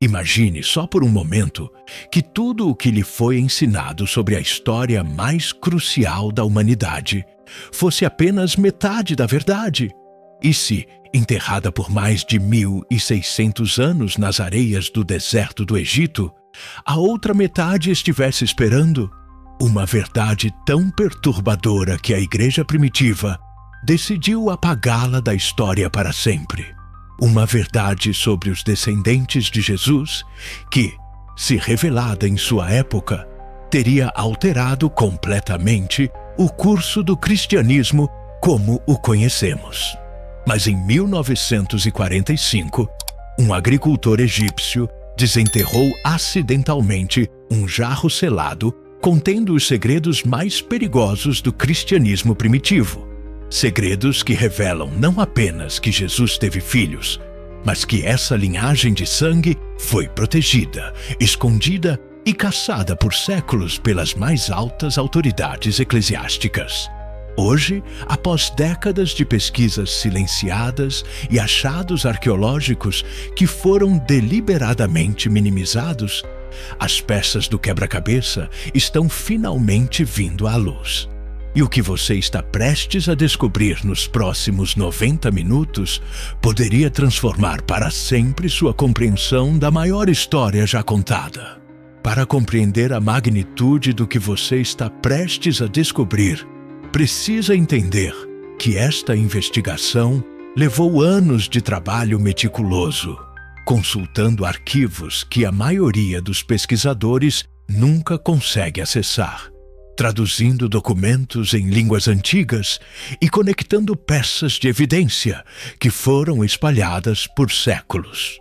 Imagine só por um momento que tudo o que lhe foi ensinado sobre a história mais crucial da humanidade fosse apenas metade da verdade. E se, enterrada por mais de 1.600 anos nas areias do deserto do Egito, a outra metade estivesse esperando? Uma verdade tão perturbadora que a igreja primitiva decidiu apagá-la da história para sempre. Uma verdade sobre os descendentes de Jesus que, se revelada em sua época, teria alterado completamente o curso do cristianismo como o conhecemos. Mas em 1945, um agricultor egípcio desenterrou acidentalmente um jarro selado contendo os segredos mais perigosos do cristianismo primitivo. Segredos que revelam não apenas que Jesus teve filhos, mas que essa linhagem de sangue foi protegida, escondida e caçada por séculos pelas mais altas autoridades eclesiásticas. Hoje, após décadas de pesquisas silenciadas e achados arqueológicos que foram deliberadamente minimizados, as peças do quebra-cabeça estão finalmente vindo à luz. E o que você está prestes a descobrir nos próximos 90 minutos poderia transformar para sempre sua compreensão da maior história já contada. Para compreender a magnitude do que você está prestes a descobrir, precisa entender que esta investigação levou anos de trabalho meticuloso, consultando arquivos que a maioria dos pesquisadores nunca consegue acessar, traduzindo documentos em línguas antigas e conectando peças de evidência que foram espalhadas por séculos.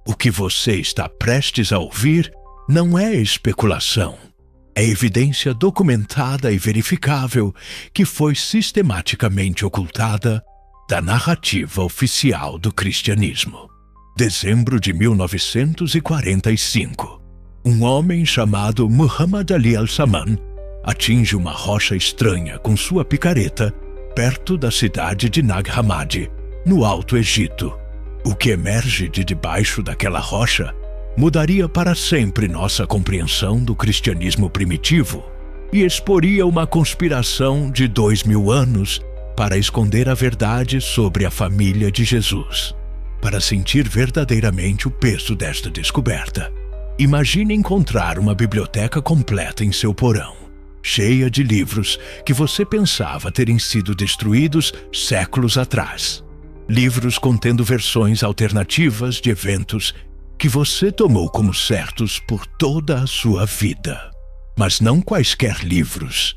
O que você está prestes a ouvir não é especulação. É evidência documentada e verificável que foi sistematicamente ocultada da narrativa oficial do cristianismo. Dezembro de 1945. Um homem chamado Muhammad Ali al-Saman atinge uma rocha estranha com sua picareta perto da cidade de Nag Hammadi, no Alto Egito. O que emerge de debaixo daquela rocha mudaria para sempre nossa compreensão do cristianismo primitivo e exporia uma conspiração de 2000 anos para esconder a verdade sobre a família de Jesus. Para sentir verdadeiramente o peso desta descoberta, imagine encontrar uma biblioteca completa em seu porão, cheia de livros que você pensava terem sido destruídos séculos atrás. Livros contendo versões alternativas de eventos que você tomou como certos por toda a sua vida. Mas não quaisquer livros.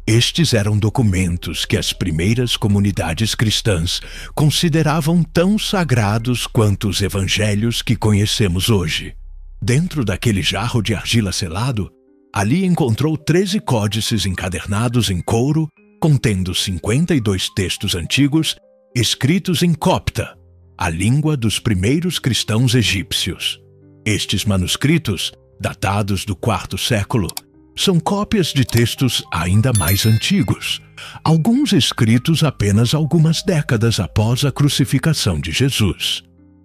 Estes eram documentos que as primeiras comunidades cristãs consideravam tão sagrados quanto os evangelhos que conhecemos hoje. Dentro daquele jarro de argila selado, Ali encontrou 13 códices encadernados em couro, contendo 52 textos antigos, escritos em copta, a língua dos primeiros cristãos egípcios. Estes manuscritos, datados do IV século, são cópias de textos ainda mais antigos, alguns escritos apenas algumas décadas após a crucificação de Jesus.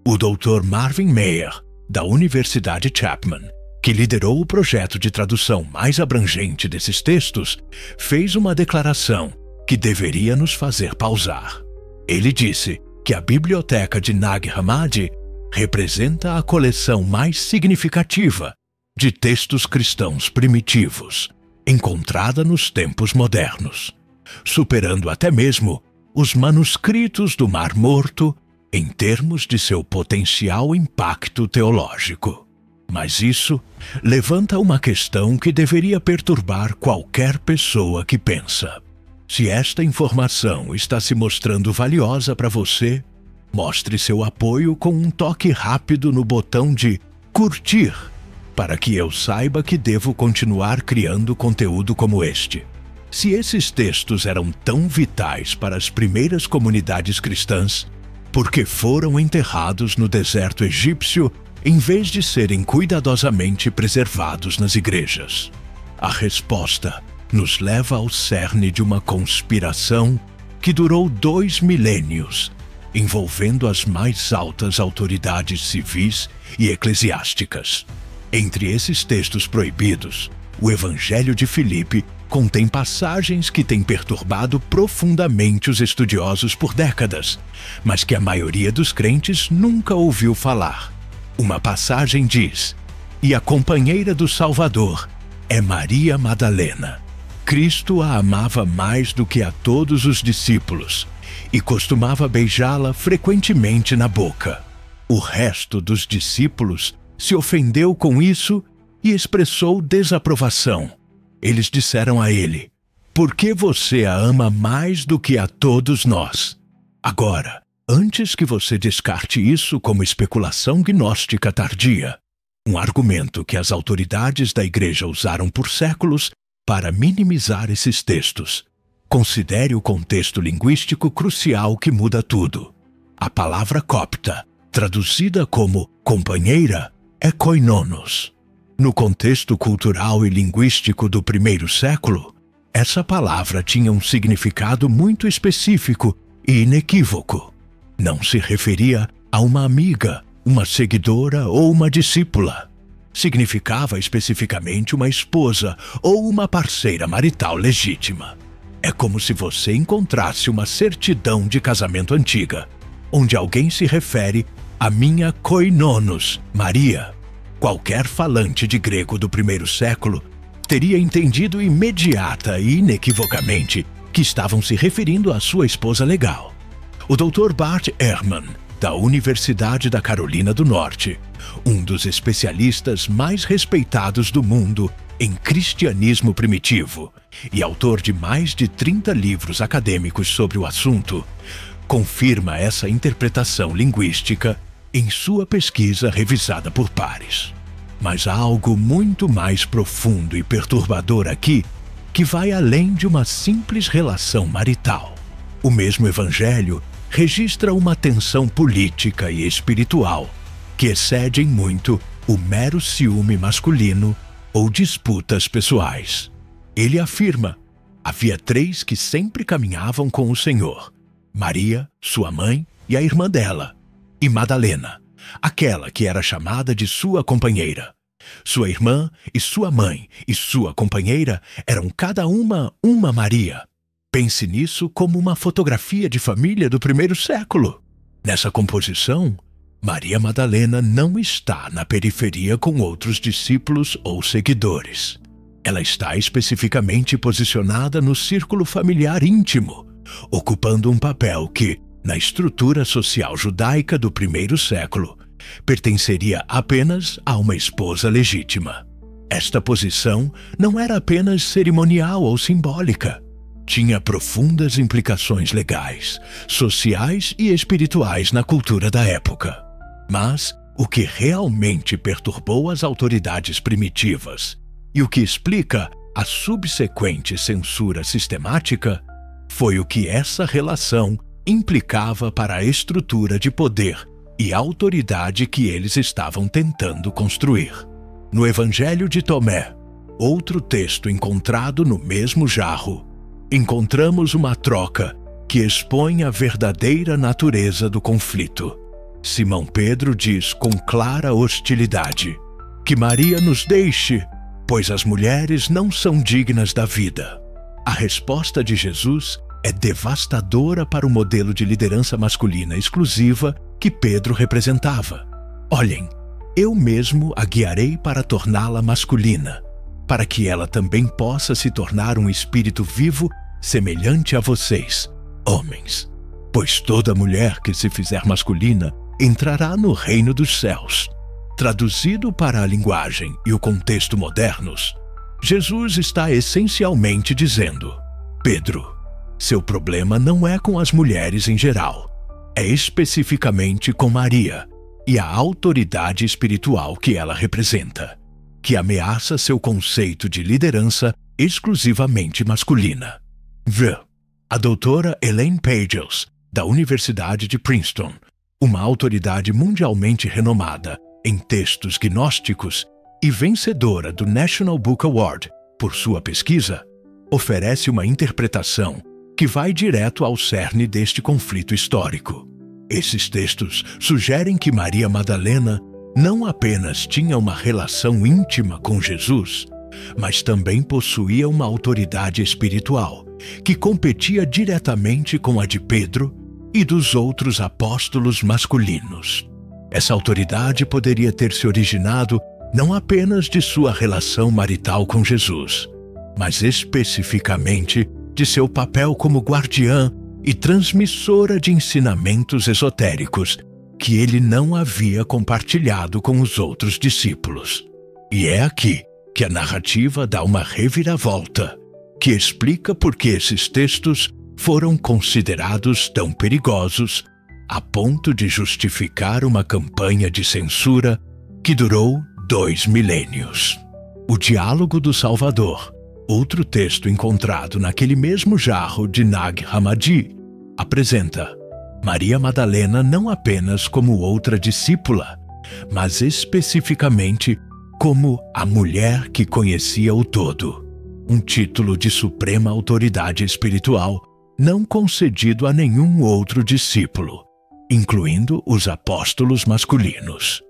O Dr. Marvin Meyer, da Universidade Chapman, que liderou o projeto de tradução mais abrangente desses textos, fez uma declaração que deveria nos fazer pausar. Ele disse que a biblioteca de Nag Hammadi representa a coleção mais significativa de textos cristãos primitivos, encontrada nos tempos modernos, superando até mesmo os manuscritos do Mar Morto em termos de seu potencial impacto teológico. Mas isso levanta uma questão que deveria perturbar qualquer pessoa que pensa. Se esta informação está se mostrando valiosa para você, mostre seu apoio com um toque rápido no botão de curtir, para que eu saiba que devo continuar criando conteúdo como este. Se esses textos eram tão vitais para as primeiras comunidades cristãs, por que foram enterrados no deserto egípcio em vez de serem cuidadosamente preservados nas igrejas? A resposta nos leva ao cerne de uma conspiração que durou 2 milênios envolvendo as mais altas autoridades civis e eclesiásticas. Entre esses textos proibidos, o Evangelho de Filipe contém passagens que têm perturbado profundamente os estudiosos por décadas, mas que a maioria dos crentes nunca ouviu falar. Uma passagem diz: "E a companheira do Salvador é Maria Madalena. Cristo a amava mais do que a todos os discípulos e costumava beijá-la frequentemente na boca." O resto dos discípulos se ofendeu com isso e expressou desaprovação. Eles disseram a ele: "Por que você a ama mais do que a todos nós?" Agora, antes que você descarte isso como especulação gnóstica tardia, um argumento que as autoridades da Igreja usaram por séculos para minimizar esses textos, considere o contexto linguístico crucial que muda tudo. A palavra copta, traduzida como companheira, é koinonos. No contexto cultural e linguístico do primeiro século, essa palavra tinha um significado muito específico e inequívoco. Não se referia a uma amiga, uma seguidora ou uma discípula. Significava especificamente uma esposa ou uma parceira marital legítima. É como se você encontrasse uma certidão de casamento antiga, onde alguém se refere a minha koinonos, Maria. Qualquer falante de grego do primeiro século teria entendido imediata e inequivocamente que estavam se referindo à sua esposa legal. O Dr. Bart Ehrman, da Universidade da Carolina do Norte, um dos especialistas mais respeitados do mundo em cristianismo primitivo e autor de mais de 30 livros acadêmicos sobre o assunto, confirma essa interpretação linguística em sua pesquisa revisada por pares. Mas há algo muito mais profundo e perturbador aqui, que vai além de uma simples relação marital. O mesmo Evangelho registra uma tensão política e espiritual que excedem muito o mero ciúme masculino ou disputas pessoais. Ele afirma: havia 3 que sempre caminhavam com o Senhor: Maria, sua mãe, e a irmã dela, e Madalena, aquela que era chamada de sua companheira. Sua irmã e sua mãe e sua companheira eram cada uma Maria. Pense nisso como uma fotografia de família do primeiro século. Nessa composição, Maria Madalena não está na periferia com outros discípulos ou seguidores. Ela está especificamente posicionada no círculo familiar íntimo, ocupando um papel que, na estrutura social judaica do primeiro século, pertenceria apenas a uma esposa legítima. Esta posição não era apenas cerimonial ou simbólica. Tinha profundas implicações legais, sociais e espirituais na cultura da época. Mas o que realmente perturbou as autoridades primitivas e o que explica a subsequente censura sistemática foi o que essa relação implicava para a estrutura de poder e autoridade que eles estavam tentando construir. No Evangelho de Tomé, outro texto encontrado no mesmo jarro, encontramos uma troca que expõe a verdadeira natureza do conflito. Simão Pedro diz com clara hostilidade: "Que Maria nos deixe, pois as mulheres não são dignas da vida." A resposta de Jesus é devastadora para o modelo de liderança masculina exclusiva que Pedro representava. "Olhem, eu mesmo a guiarei para torná-la masculina, para que ela também possa se tornar um espírito vivo semelhante a vocês, homens. Pois toda mulher que se fizer masculina entrará no reino dos céus." Traduzido para a linguagem e o contexto modernos, Jesus está essencialmente dizendo: Pedro, seu problema não é com as mulheres em geral, é especificamente com Maria e a autoridade espiritual que ela representa, que ameaça seu conceito de liderança exclusivamente masculina. A doutora Elaine Pagels, da Universidade de Princeton, uma autoridade mundialmente renomada em textos gnósticos e vencedora do National Book Award por sua pesquisa, oferece uma interpretação que vai direto ao cerne deste conflito histórico. Esses textos sugerem que Maria Madalena não apenas tinha uma relação íntima com Jesus, mas também possuía uma autoridade espiritual que competia diretamente com a de Pedro e dos outros apóstolos masculinos. Essa autoridade poderia ter se originado não apenas de sua relação marital com Jesus, mas especificamente de seu papel como guardiã e transmissora de ensinamentos esotéricos que ele não havia compartilhado com os outros discípulos. E é aqui que a narrativa dá uma reviravolta, que explica por que esses textos foram considerados tão perigosos a ponto de justificar uma campanha de censura que durou 2 milênios. O Diálogo do Salvador, outro texto encontrado naquele mesmo jarro de Nag Hammadi, apresenta Maria Madalena não apenas como outra discípula, mas especificamente como a mulher que conhecia o todo, um título de suprema autoridade espiritual não concedido a nenhum outro discípulo, incluindo os apóstolos masculinos.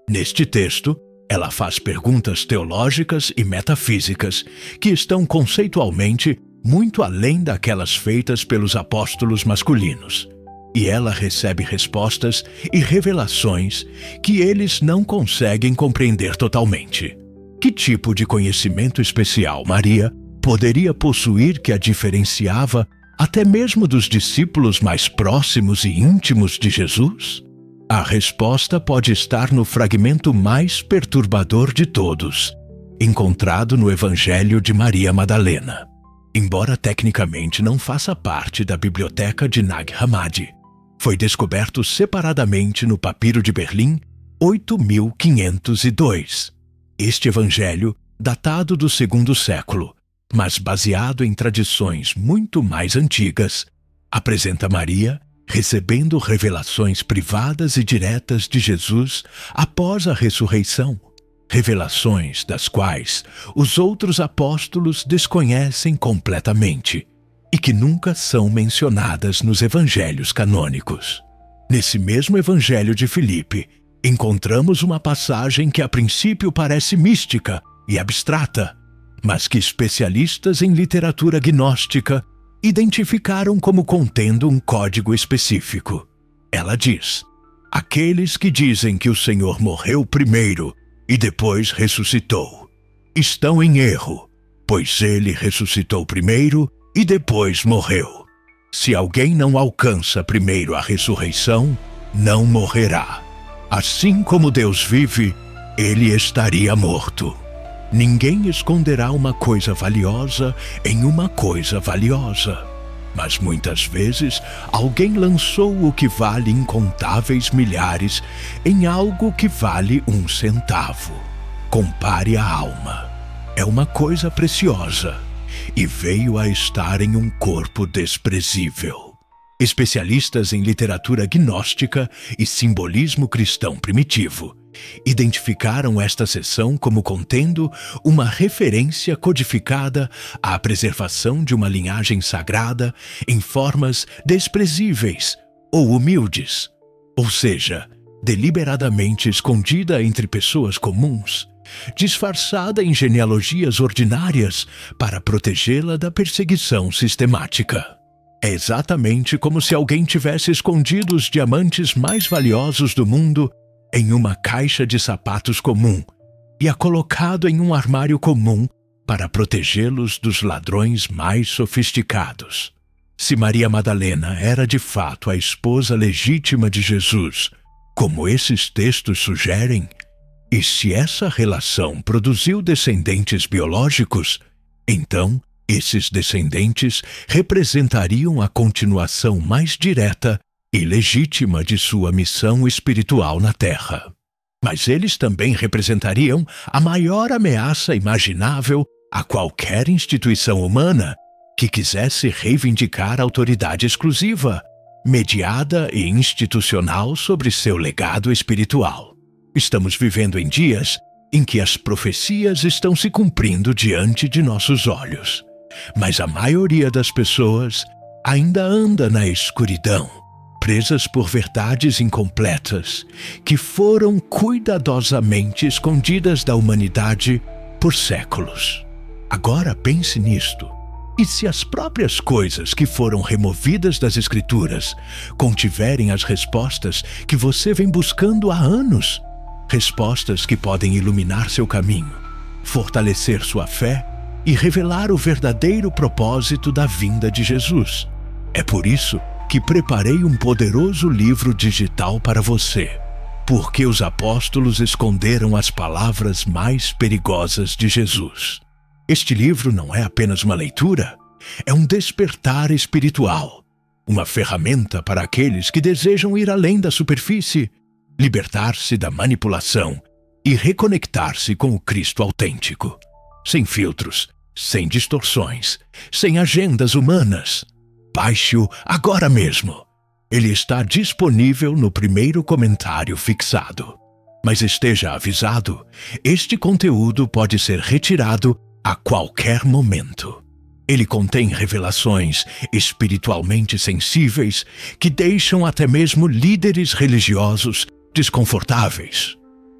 Neste texto, ela faz perguntas teológicas e metafísicas que estão conceitualmente muito além daquelas feitas pelos apóstolos masculinos. E ela recebe respostas e revelações que eles não conseguem compreender totalmente. Que tipo de conhecimento especial Maria poderia possuir que a diferenciava até mesmo dos discípulos mais próximos e íntimos de Jesus? A resposta pode estar no fragmento mais perturbador de todos, encontrado no Evangelho de Maria Madalena. Embora tecnicamente não faça parte da biblioteca de Nag Hammadi, foi descoberto separadamente no Papiro de Berlim 8502. Este evangelho, datado do 2º século, mas baseado em tradições muito mais antigas, apresenta Maria recebendo revelações privadas e diretas de Jesus após a ressurreição, revelações das quais os outros apóstolos desconhecem completamente e que nunca são mencionadas nos evangelhos canônicos. Nesse mesmo evangelho de Filipe, encontramos uma passagem que a princípio parece mística e abstrata, mas que especialistas em literatura gnóstica identificaram como contendo um código específico. Ela diz: aqueles que dizem que o Senhor morreu primeiro e depois ressuscitou estão em erro, pois ele ressuscitou primeiro e depois morreu. Se alguém não alcança primeiro a ressurreição, não morrerá. Assim como Deus vive, ele estaria morto. Ninguém esconderá uma coisa valiosa em uma coisa valiosa. Mas muitas vezes alguém lançou o que vale incontáveis milhares em algo que vale 1 centavo. Compare a alma. É uma coisa preciosa e veio a estar em um corpo desprezível. Especialistas em literatura gnóstica e simbolismo cristão primitivo identificaram esta seção como contendo uma referência codificada à preservação de uma linhagem sagrada em formas desprezíveis ou humildes, ou seja, deliberadamente escondida entre pessoas comuns, disfarçada em genealogias ordinárias para protegê-la da perseguição sistemática. É exatamente como se alguém tivesse escondido os diamantes mais valiosos do mundo em uma caixa de sapatos comum e a colocado em um armário comum para protegê-los dos ladrões mais sofisticados. Se Maria Madalena era de fato a esposa legítima de Jesus, como esses textos sugerem, e se essa relação produziu descendentes biológicos, então esses descendentes representariam a continuação mais direta e legítima de sua missão espiritual na Terra. Mas eles também representariam a maior ameaça imaginável a qualquer instituição humana que quisesse reivindicar autoridade exclusiva, mediada e institucional sobre seu legado espiritual. Estamos vivendo em dias em que as profecias estão se cumprindo diante de nossos olhos, mas a maioria das pessoas ainda anda na escuridão, presas por verdades incompletas que foram cuidadosamente escondidas da humanidade por séculos. Agora pense nisto. E se as próprias coisas que foram removidas das Escrituras contiverem as respostas que você vem buscando há anos? Respostas que podem iluminar seu caminho, fortalecer sua fé e revelar o verdadeiro propósito da vinda de Jesus. É por isso que preparei um poderoso livro digital para você, porque os apóstolos esconderam as palavras mais perigosas de Jesus. Este livro não é apenas uma leitura, é um despertar espiritual, uma ferramenta para aqueles que desejam ir além da superfície, libertar-se da manipulação e reconectar-se com o Cristo autêntico, sem filtros, sem distorções, sem agendas humanas. Baixe-o agora mesmo. Ele está disponível no primeiro comentário fixado. Mas esteja avisado, este conteúdo pode ser retirado a qualquer momento. Ele contém revelações espiritualmente sensíveis que deixam até mesmo líderes religiosos desconfortáveis.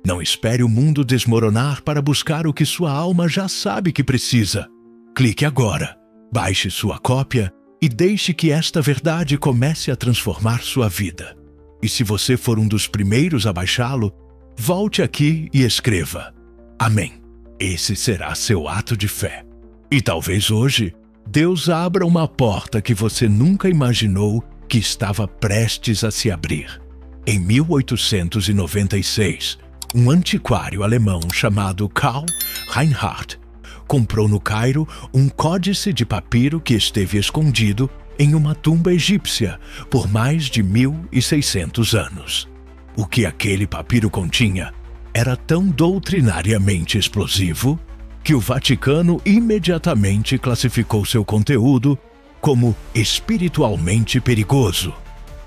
Não espere o mundo desmoronar para buscar o que sua alma já sabe que precisa. Clique agora, baixe sua cópia e deixe que esta verdade comece a transformar sua vida. E se você for um dos primeiros a baixá-lo, volte aqui e escreva: Amém. Esse será seu ato de fé. E talvez hoje, Deus abra uma porta que você nunca imaginou que estava prestes a se abrir. Em 1896, um antiquário alemão chamado Karl Reinhardt comprou no Cairo um códice de papiro que esteve escondido em uma tumba egípcia por mais de 1.600 anos. O que aquele papiro continha era tão doutrinariamente explosivo que o Vaticano imediatamente classificou seu conteúdo como espiritualmente perigoso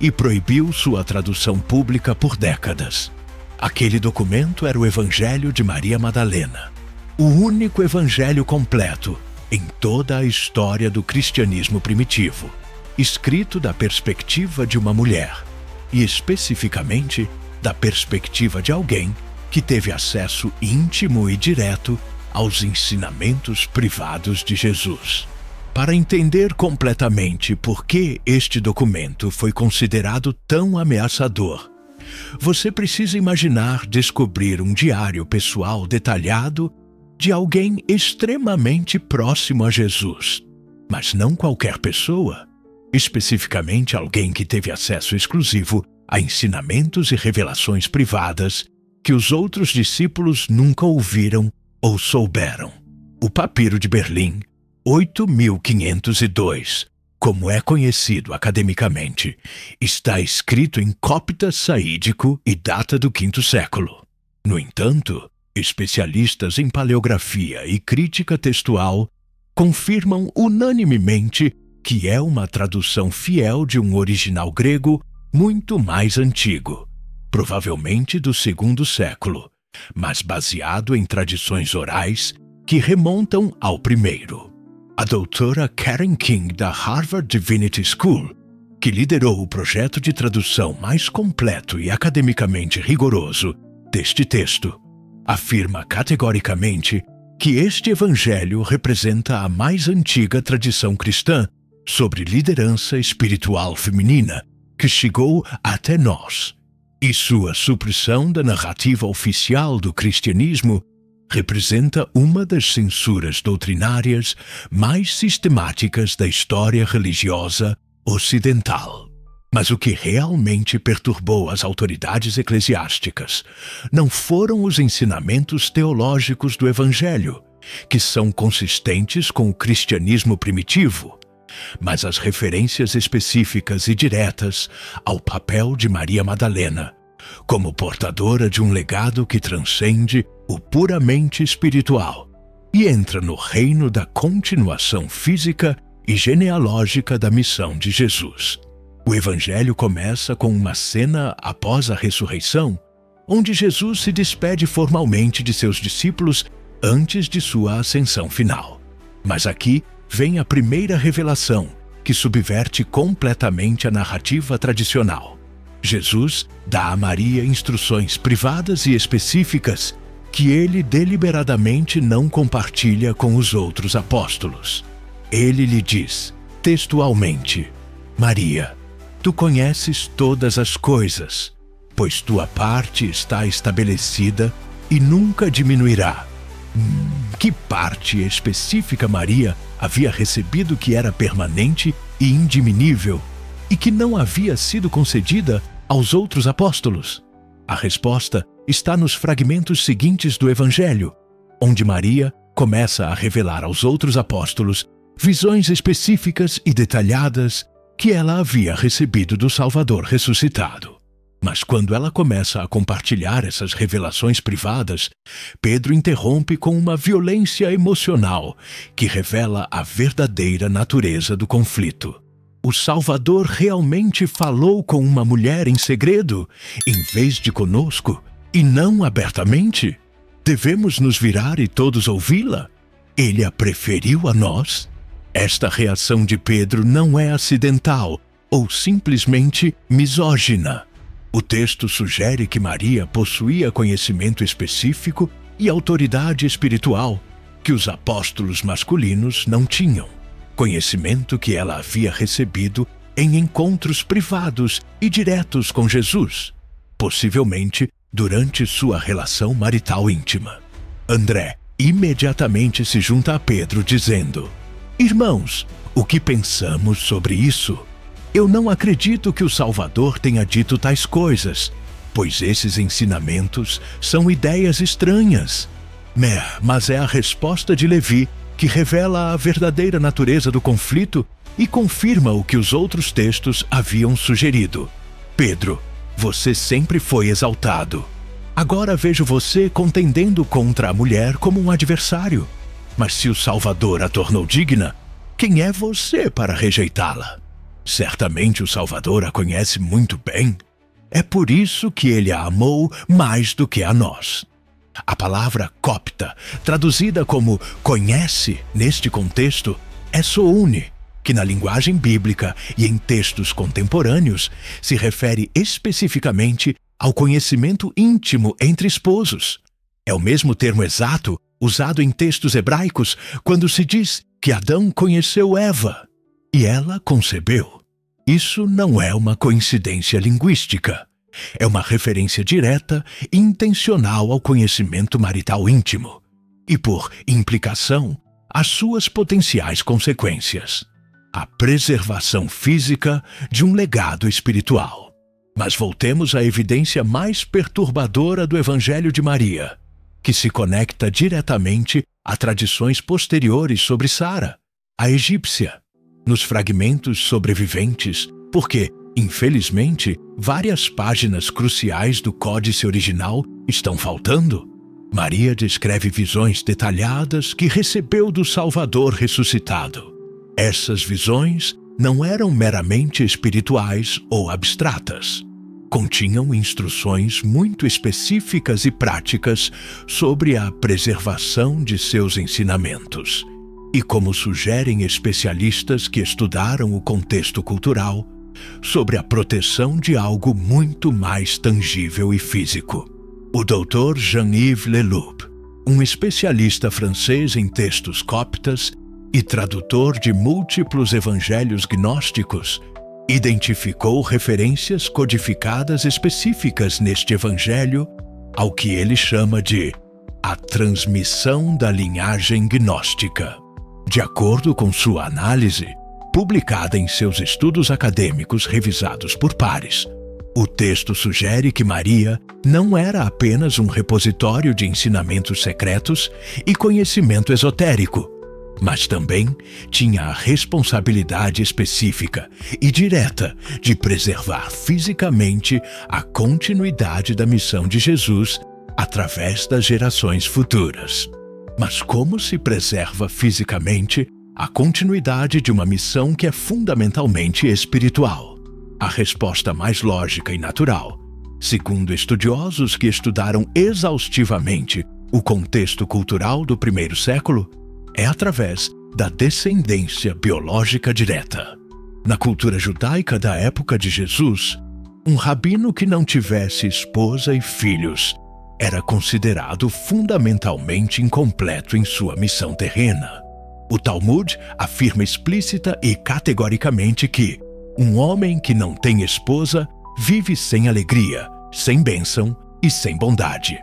e proibiu sua tradução pública por décadas. Aquele documento era o Evangelho de Maria Madalena, o único evangelho completo em toda a história do cristianismo primitivo, escrito da perspectiva de uma mulher, e especificamente da perspectiva de alguém que teve acesso íntimo e direto aos ensinamentos privados de Jesus. Para entender completamente por que este documento foi considerado tão ameaçador, você precisa imaginar descobrir um diário pessoal detalhado de alguém extremamente próximo a Jesus. Mas não qualquer pessoa, especificamente alguém que teve acesso exclusivo a ensinamentos e revelações privadas que os outros discípulos nunca ouviram ou souberam. O Papiro de Berlim, 8502, como é conhecido academicamente, está escrito em cópita saídico e data do V século. No entanto, especialistas em paleografia e crítica textual confirmam unanimemente que é uma tradução fiel de um original grego muito mais antigo, provavelmente do II século, mas baseado em tradições orais que remontam ao primeiro. A doutora Karen King, da Harvard Divinity School, que liderou o projeto de tradução mais completo e academicamente rigoroso deste texto, afirma categoricamente que este evangelho representa a mais antiga tradição cristã sobre liderança espiritual feminina que chegou até nós, e sua supressão da narrativa oficial do cristianismo representa uma das censuras doutrinárias mais sistemáticas da história religiosa ocidental. Mas o que realmente perturbou as autoridades eclesiásticas não foram os ensinamentos teológicos do Evangelho, que são consistentes com o cristianismo primitivo, mas as referências específicas e diretas ao papel de Maria Madalena, como portadora de um legado que transcende o puramente espiritual e entra no reino da continuação física e genealógica da missão de Jesus. O Evangelho começa com uma cena após a ressurreição, onde Jesus se despede formalmente de seus discípulos antes de sua ascensão final. Mas aqui vem a primeira revelação, que subverte completamente a narrativa tradicional. Jesus dá a Maria instruções privadas e específicas que ele deliberadamente não compartilha com os outros apóstolos. Ele lhe diz, textualmente, Maria, tu conheces todas as coisas, pois tua parte está estabelecida e nunca diminuirá. Que parte específica Maria havia recebido que era permanente e indiminível e que não havia sido concedida aos outros apóstolos? A resposta está nos fragmentos seguintes do Evangelho, onde Maria começa a revelar aos outros apóstolos visões específicas e detalhadas que ela havia recebido do Salvador ressuscitado. Mas quando ela começa a compartilhar essas revelações privadas, Pedro interrompe com uma violência emocional que revela a verdadeira natureza do conflito. O Salvador realmente falou com uma mulher em segredo, em vez de conosco, e não abertamente? Devemos nos virar e todos ouvi-la? Ele a preferiu a nós? Esta reação de Pedro não é acidental ou simplesmente misógina. O texto sugere que Maria possuía conhecimento específico e autoridade espiritual que os apóstolos masculinos não tinham. Conhecimento que ela havia recebido em encontros privados e diretos com Jesus, possivelmente durante sua relação marital íntima. André imediatamente se junta a Pedro dizendo, Irmãos, o que pensamos sobre isso? Eu não acredito que o Salvador tenha dito tais coisas, pois esses ensinamentos são ideias estranhas. Mas é a resposta de Levi que revela a verdadeira natureza do conflito e confirma o que os outros textos haviam sugerido. Pedro, você sempre foi exaltado. Agora vejo você contendendo contra a mulher como um adversário. Mas se o Salvador a tornou digna, quem é você para rejeitá-la? Certamente o Salvador a conhece muito bem. É por isso que ele a amou mais do que a nós. A palavra copta, traduzida como conhece neste contexto, é soune, que na linguagem bíblica e em textos contemporâneos se refere especificamente ao conhecimento íntimo entre esposos. É o mesmo termo exato usado em textos hebraicos quando se diz que Adão conheceu Eva e ela concebeu. Isso não é uma coincidência linguística. É uma referência direta e intencional ao conhecimento marital íntimo e, por implicação, às suas potenciais consequências. A preservação física de um legado espiritual. Mas voltemos à evidência mais perturbadora do Evangelho de Maria, que se conecta diretamente a tradições posteriores sobre Sara, a egípcia, nos fragmentos sobreviventes, porque, infelizmente, várias páginas cruciais do códice original estão faltando. Maria descreve visões detalhadas que recebeu do Salvador ressuscitado. Essas visões não eram meramente espirituais ou abstratas. Continham instruções muito específicas e práticas sobre a preservação de seus ensinamentos. E como sugerem especialistas que estudaram o contexto cultural, sobre a proteção de algo muito mais tangível e físico. O Dr. Jean-Yves Leloup, um especialista francês em textos coptas e tradutor de múltiplos evangelhos gnósticos, identificou referências codificadas específicas neste evangelho ao que ele chama de a transmissão da linhagem gnóstica. De acordo com sua análise, publicada em seus estudos acadêmicos revisados por pares, o texto sugere que Maria não era apenas um repositório de ensinamentos secretos e conhecimento esotérico, mas também tinha a responsabilidade específica e direta de preservar fisicamente a continuidade da missão de Jesus através das gerações futuras. Mas como se preserva fisicamente a continuidade de uma missão que é fundamentalmente espiritual? A resposta mais lógica e natural, segundo estudiosos que estudaram exaustivamente o contexto cultural do primeiro século, é através da descendência biológica direta. Na cultura judaica da época de Jesus, Um rabino que não tivesse esposa e filhos era considerado fundamentalmente incompleto em sua missão terrena. O Talmud afirma explícita e categoricamente que um homem que não tem esposa vive sem alegria, sem bênção e sem bondade.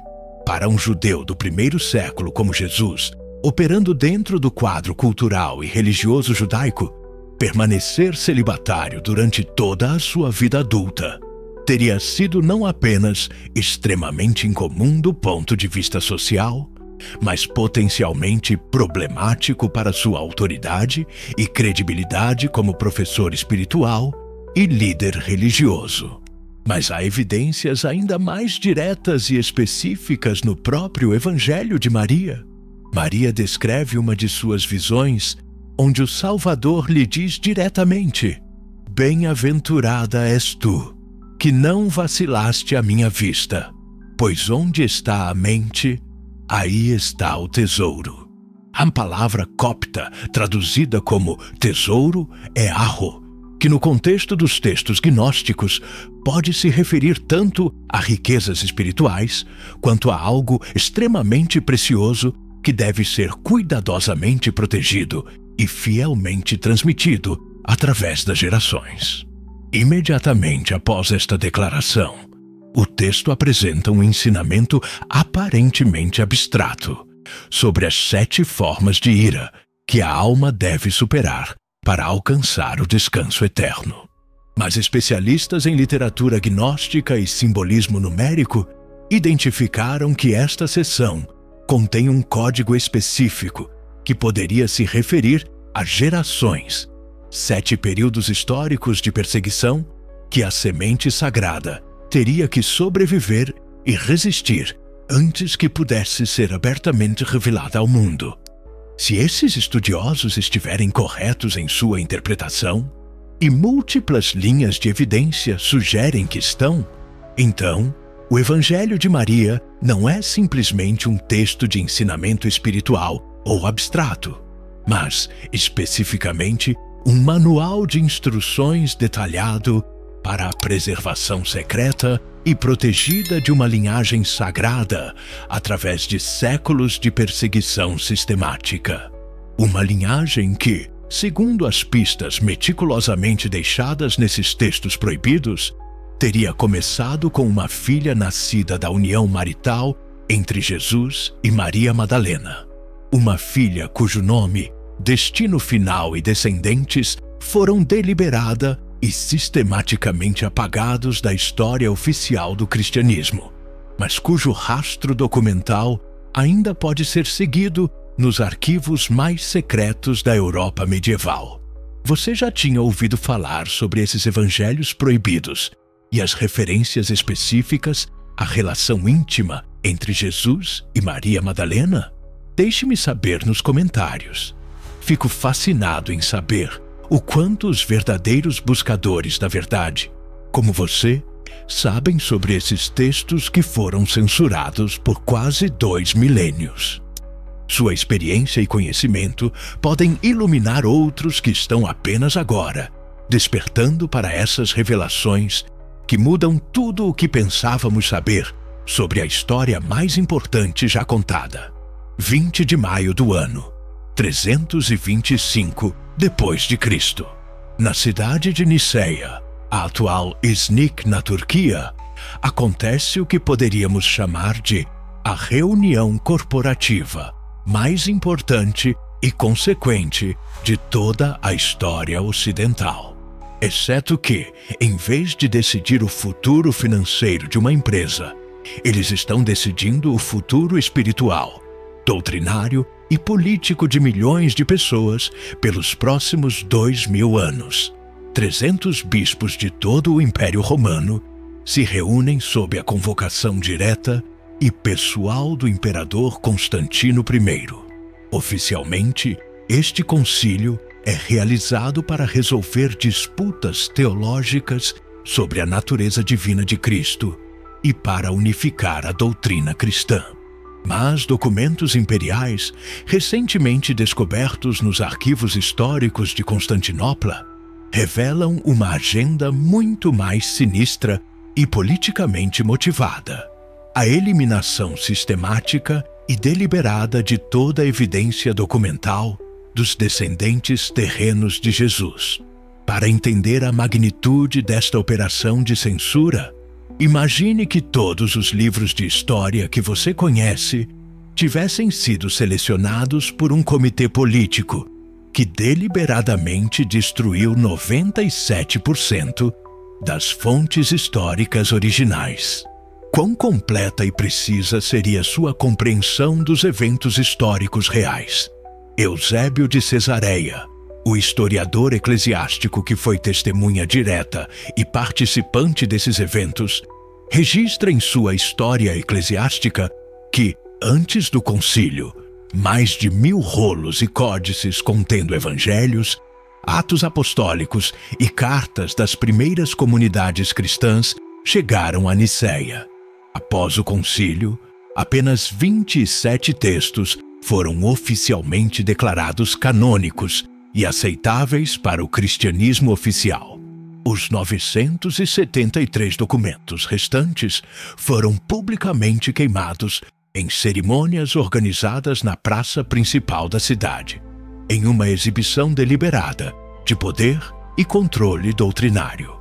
Para um judeu do primeiro século como Jesus, operando dentro do quadro cultural e religioso judaico, permanecer celibatário durante toda a sua vida adulta teria sido não apenas extremamente incomum do ponto de vista social, mas potencialmente problemático para sua autoridade e credibilidade como professor espiritual e líder religioso. Mas há evidências ainda mais diretas e específicas no próprio Evangelho de Maria. Maria descreve uma de suas visões, onde o Salvador lhe diz diretamente: "Bem-aventurada és tu, que não vacilaste à minha vista, pois onde está a mente, aí está o tesouro." A palavra copta, traduzida como tesouro, é arro, que no contexto dos textos gnósticos pode se referir tanto a riquezas espirituais quanto a algo extremamente precioso que deve ser cuidadosamente protegido e fielmente transmitido através das gerações. Imediatamente após esta declaração, o texto apresenta um ensinamento aparentemente abstrato sobre as 7 formas de ira que a alma deve superar para alcançar o descanso eterno. Mas especialistas em literatura gnóstica e simbolismo numérico identificaram que esta seção contém um código específico que poderia se referir a gerações, 7 períodos históricos de perseguição que a semente sagrada teria que sobreviver e resistir antes que pudesse ser abertamente revelada ao mundo. Se esses estudiosos estiverem corretos em sua interpretação, e múltiplas linhas de evidência sugerem que estão, então o Evangelho de Maria não é simplesmente um texto de ensinamento espiritual ou abstrato, mas, especificamente, um manual de instruções detalhado para a preservação secreta e protegida de uma linhagem sagrada através de séculos de perseguição sistemática. Uma linhagem que, segundo as pistas meticulosamente deixadas nesses textos proibidos, teria começado com uma filha nascida da união marital entre Jesus e Maria Madalena. Uma filha cujo nome, destino final e descendentes foram deliberada e sistematicamente apagados da história oficial do cristianismo, mas cujo rastro documental ainda pode ser seguido nos arquivos mais secretos da Europa medieval. Você já tinha ouvido falar sobre esses evangelhos proibidos e as referências específicas à relação íntima entre Jesus e Maria Madalena? Deixe-me saber nos comentários. Fico fascinado em saber o quanto os verdadeiros buscadores da verdade, como você, sabem sobre esses textos que foram censurados por quase 2 milênios. Sua experiência e conhecimento podem iluminar outros que estão apenas agora, despertando para essas revelações que mudam tudo o que pensávamos saber sobre a história mais importante já contada. 20 de maio do ano 325 depois de Cristo. Na cidade de Niceia, a atual Iznik na Turquia, acontece o que poderíamos chamar de a reunião corporativa mais importante e consequente de toda a história ocidental. Exceto que, em vez de decidir o futuro financeiro de uma empresa, eles estão decidindo o futuro espiritual, doutrinário e político de milhões de pessoas pelos próximos 2000 anos. 300 bispos de todo o Império Romano se reúnem sob a convocação direta e pessoal do imperador Constantino I. Oficialmente, este concílio é realizado para resolver disputas teológicas sobre a natureza divina de Cristo e para unificar a doutrina cristã. Mas documentos imperiais, recentemente descobertos nos arquivos históricos de Constantinopla, revelam uma agenda muito mais sinistra e politicamente motivada, a eliminação sistemática e deliberada de toda a evidência documental dos descendentes terrenos de Jesus. Para entender a magnitude desta operação de censura, imagine que todos os livros de história que você conhece tivessem sido selecionados por um comitê político que deliberadamente destruiu 97% das fontes históricas originais. Quão completa e precisa seria sua compreensão dos eventos históricos reais? Eusébio de Cesareia, o historiador eclesiástico que foi testemunha direta e participante desses eventos, registra em sua História Eclesiástica que, antes do concílio, mais de 1000 rolos e códices contendo evangelhos, atos apostólicos e cartas das primeiras comunidades cristãs chegaram a Nicéia. Após o concílio, apenas 27 textos foram oficialmente declarados canônicos e aceitáveis para o cristianismo oficial. Os 973 documentos restantes foram publicamente queimados em cerimônias organizadas na praça principal da cidade, em uma exibição deliberada de poder e controle doutrinário.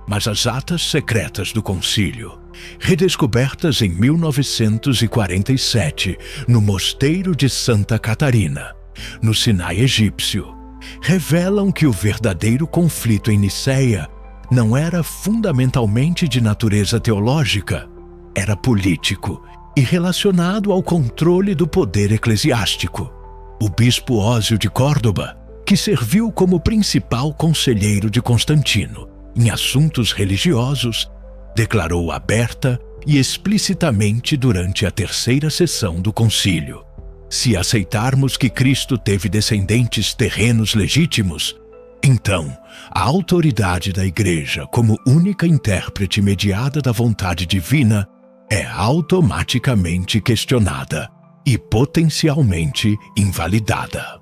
Mas as atas secretas do concílio, redescobertas em 1947 no mosteiro de Santa Catarina, no Sinai egípcio, revelam que o verdadeiro conflito em Nicéia não era fundamentalmente de natureza teológica, era político e relacionado ao controle do poder eclesiástico. O bispo Ósio de Córdoba, que serviu como principal conselheiro de Constantino em assuntos religiosos, declarou aberta e explicitamente durante a terceira sessão do concílio: se aceitarmos que Cristo teve descendentes terrenos legítimos, então a autoridade da Igreja como única intérprete mediada da vontade divina é automaticamente questionada e potencialmente invalidada.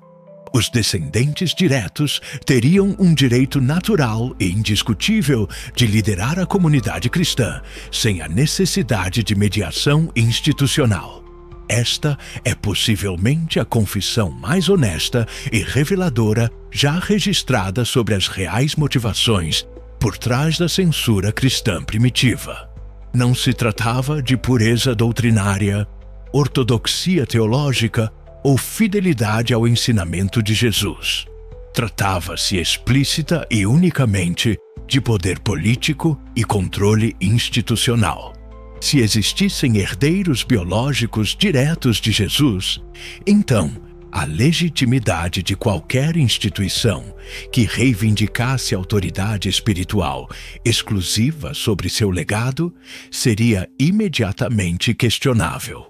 Os descendentes diretos teriam um direito natural e indiscutível de liderar a comunidade cristã sem a necessidade de mediação institucional. Esta é possivelmente a confissão mais honesta e reveladora já registrada sobre as reais motivações por trás da censura cristã primitiva. Não se tratava de pureza doutrinária, ortodoxia teológica ou fidelidade ao ensinamento de Jesus. Tratava-se explícita e unicamente de poder político e controle institucional. Se existissem herdeiros biológicos diretos de Jesus, então a legitimidade de qualquer instituição que reivindicasse autoridade espiritual exclusiva sobre seu legado seria imediatamente questionável.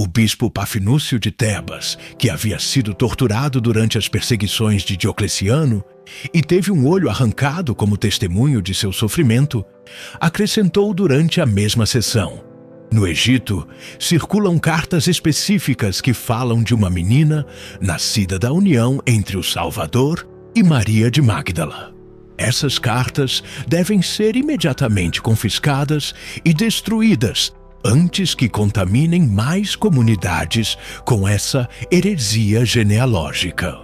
O bispo Pafinúcio de Tebas, que havia sido torturado durante as perseguições de Diocleciano e teve um olho arrancado como testemunho de seu sofrimento, acrescentou durante a mesma sessão: no Egito, circulam cartas específicas que falam de uma menina nascida da união entre o Salvador e Maria de Magdala. Essas cartas devem ser imediatamente confiscadas e destruídas antes que contaminem mais comunidades com essa heresia genealógica.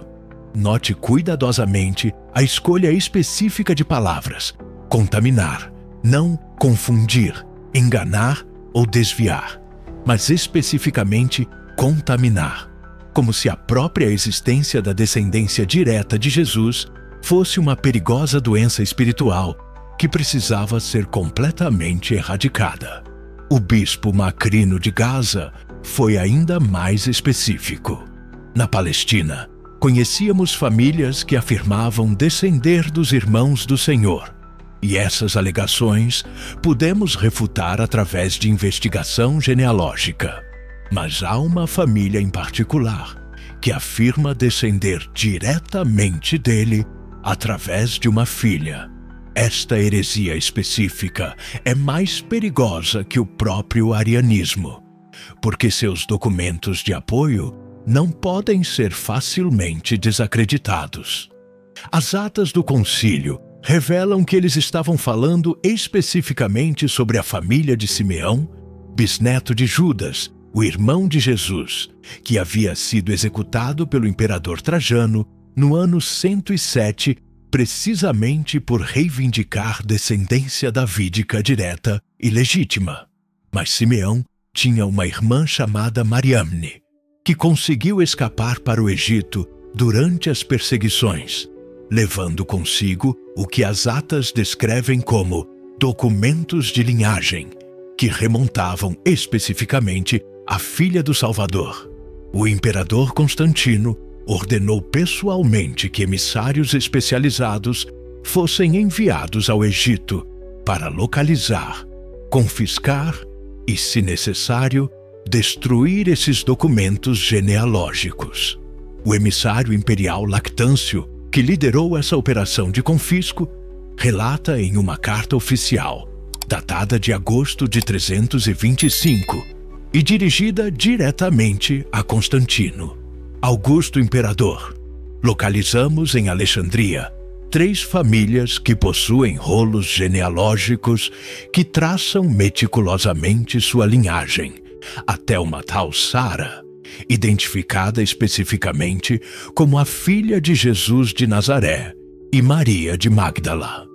Note cuidadosamente a escolha específica de palavras: contaminar, não confundir, enganar ou desviar, mas especificamente contaminar, como se a própria existência da descendência direta de Jesus fosse uma perigosa doença espiritual que precisava ser completamente erradicada. O bispo Macrino de Gaza foi ainda mais específico. Na Palestina, conhecíamos famílias que afirmavam descender dos irmãos do Senhor, e essas alegações pudemos refutar através de investigação genealógica. Mas há uma família em particular que afirma descender diretamente dele através de uma filha. Esta heresia específica é mais perigosa que o próprio arianismo, porque seus documentos de apoio não podem ser facilmente desacreditados. As atas do concílio revelam que eles estavam falando especificamente sobre a família de Simeão, bisneto de Judas, o irmão de Jesus, que havia sido executado pelo imperador Trajano no ano 107, precisamente por reivindicar descendência davídica direta e legítima. Mas Simeão tinha uma irmã chamada Mariamne, que conseguiu escapar para o Egito durante as perseguições, levando consigo o que as atas descrevem como documentos de linhagem, que remontavam especificamente à filha do Salvador. O imperador Constantino ordenou pessoalmente que emissários especializados fossem enviados ao Egito para localizar, confiscar e, se necessário, destruir esses documentos genealógicos. O emissário imperial Lactâncio, que liderou essa operação de confisco, relata em uma carta oficial, datada de agosto de 325 e dirigida diretamente a Constantino: Augusto Imperador, localizamos em Alexandria 3 famílias que possuem rolos genealógicos que traçam meticulosamente sua linhagem, até uma tal Sara, identificada especificamente como a filha de Jesus de Nazaré e Maria de Magdala.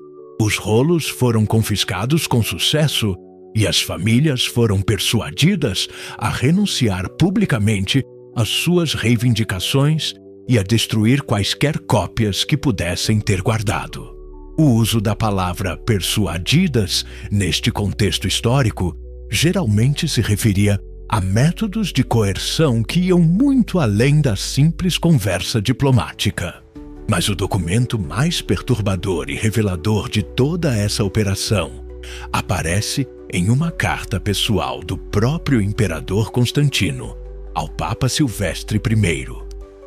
Os rolos foram confiscados com sucesso e as famílias foram persuadidas a renunciar publicamente às suas reivindicações e a destruir quaisquer cópias que pudessem ter guardado. O uso da palavra persuadidas neste contexto histórico geralmente se referia a métodos de coerção que iam muito além da simples conversa diplomática. Mas o documento mais perturbador e revelador de toda essa operação aparece em uma carta pessoal do próprio imperador Constantino ao Papa Silvestre I,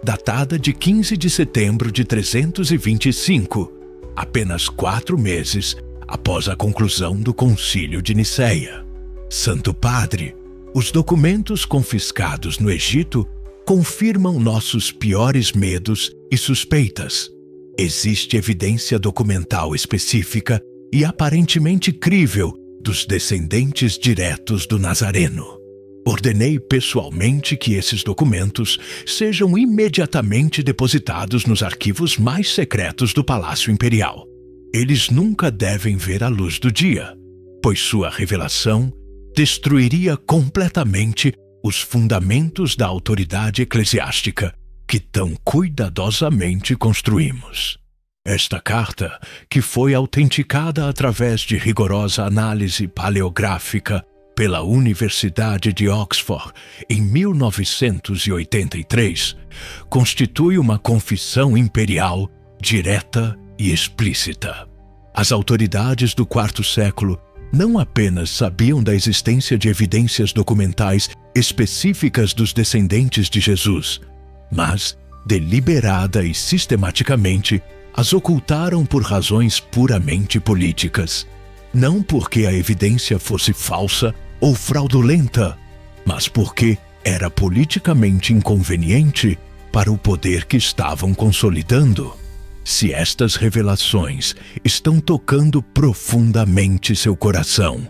datada de 15 de setembro de 325, apenas 4 meses após a conclusão do Concílio de Nicéia. Santo Padre, os documentos confiscados no Egito confirmam nossos piores medos e suspeitas. Existe evidência documental específica e aparentemente crível dos descendentes diretos do Nazareno. Ordenei pessoalmente que esses documentos sejam imediatamente depositados nos arquivos mais secretos do Palácio Imperial. Eles nunca devem ver a luz do dia, pois sua revelação destruiria completamente os fundamentos da autoridade eclesiástica que tão cuidadosamente construímos. Esta carta, que foi autenticada através de rigorosa análise paleográfica pela Universidade de Oxford em 1983, constitui uma confissão imperial direta e explícita. As autoridades do IV século não apenas sabiam da existência de evidências documentais específicas dos descendentes de Jesus, mas, deliberada e sistematicamente, as ocultaram por razões puramente políticas. Não porque a evidência fosse falsa ou fraudulenta, mas porque era politicamente inconveniente para o poder que estavam consolidando. Se estas revelações estão tocando profundamente seu coração,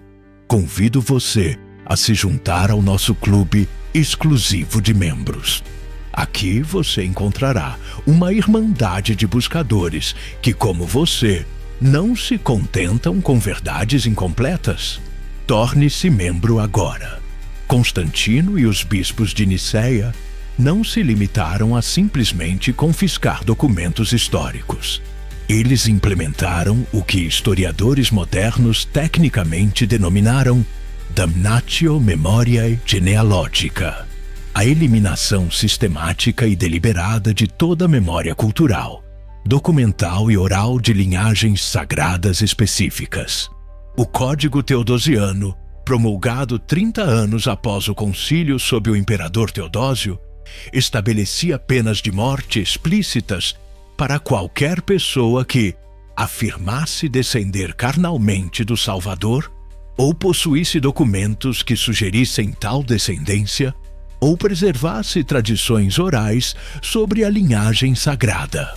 convido você a se juntar ao nosso clube exclusivo de membros. Aqui você encontrará uma irmandade de buscadores que, como você, não se contentam com verdades incompletas. Torne-se membro agora. Constantino e os bispos de Nicéia não se limitaram a simplesmente confiscar documentos históricos. Eles implementaram o que historiadores modernos tecnicamente denominaram damnatio memoriae genealogica, a eliminação sistemática e deliberada de toda memória cultural, documental e oral de linhagens sagradas específicas. O Código Teodosiano, promulgado 30 anos após o concílio sob o imperador Teodósio, estabelecia penas de morte explícitas para qualquer pessoa que afirmasse descender carnalmente do Salvador ou possuísse documentos que sugerissem tal descendência ou preservasse tradições orais sobre a linhagem sagrada.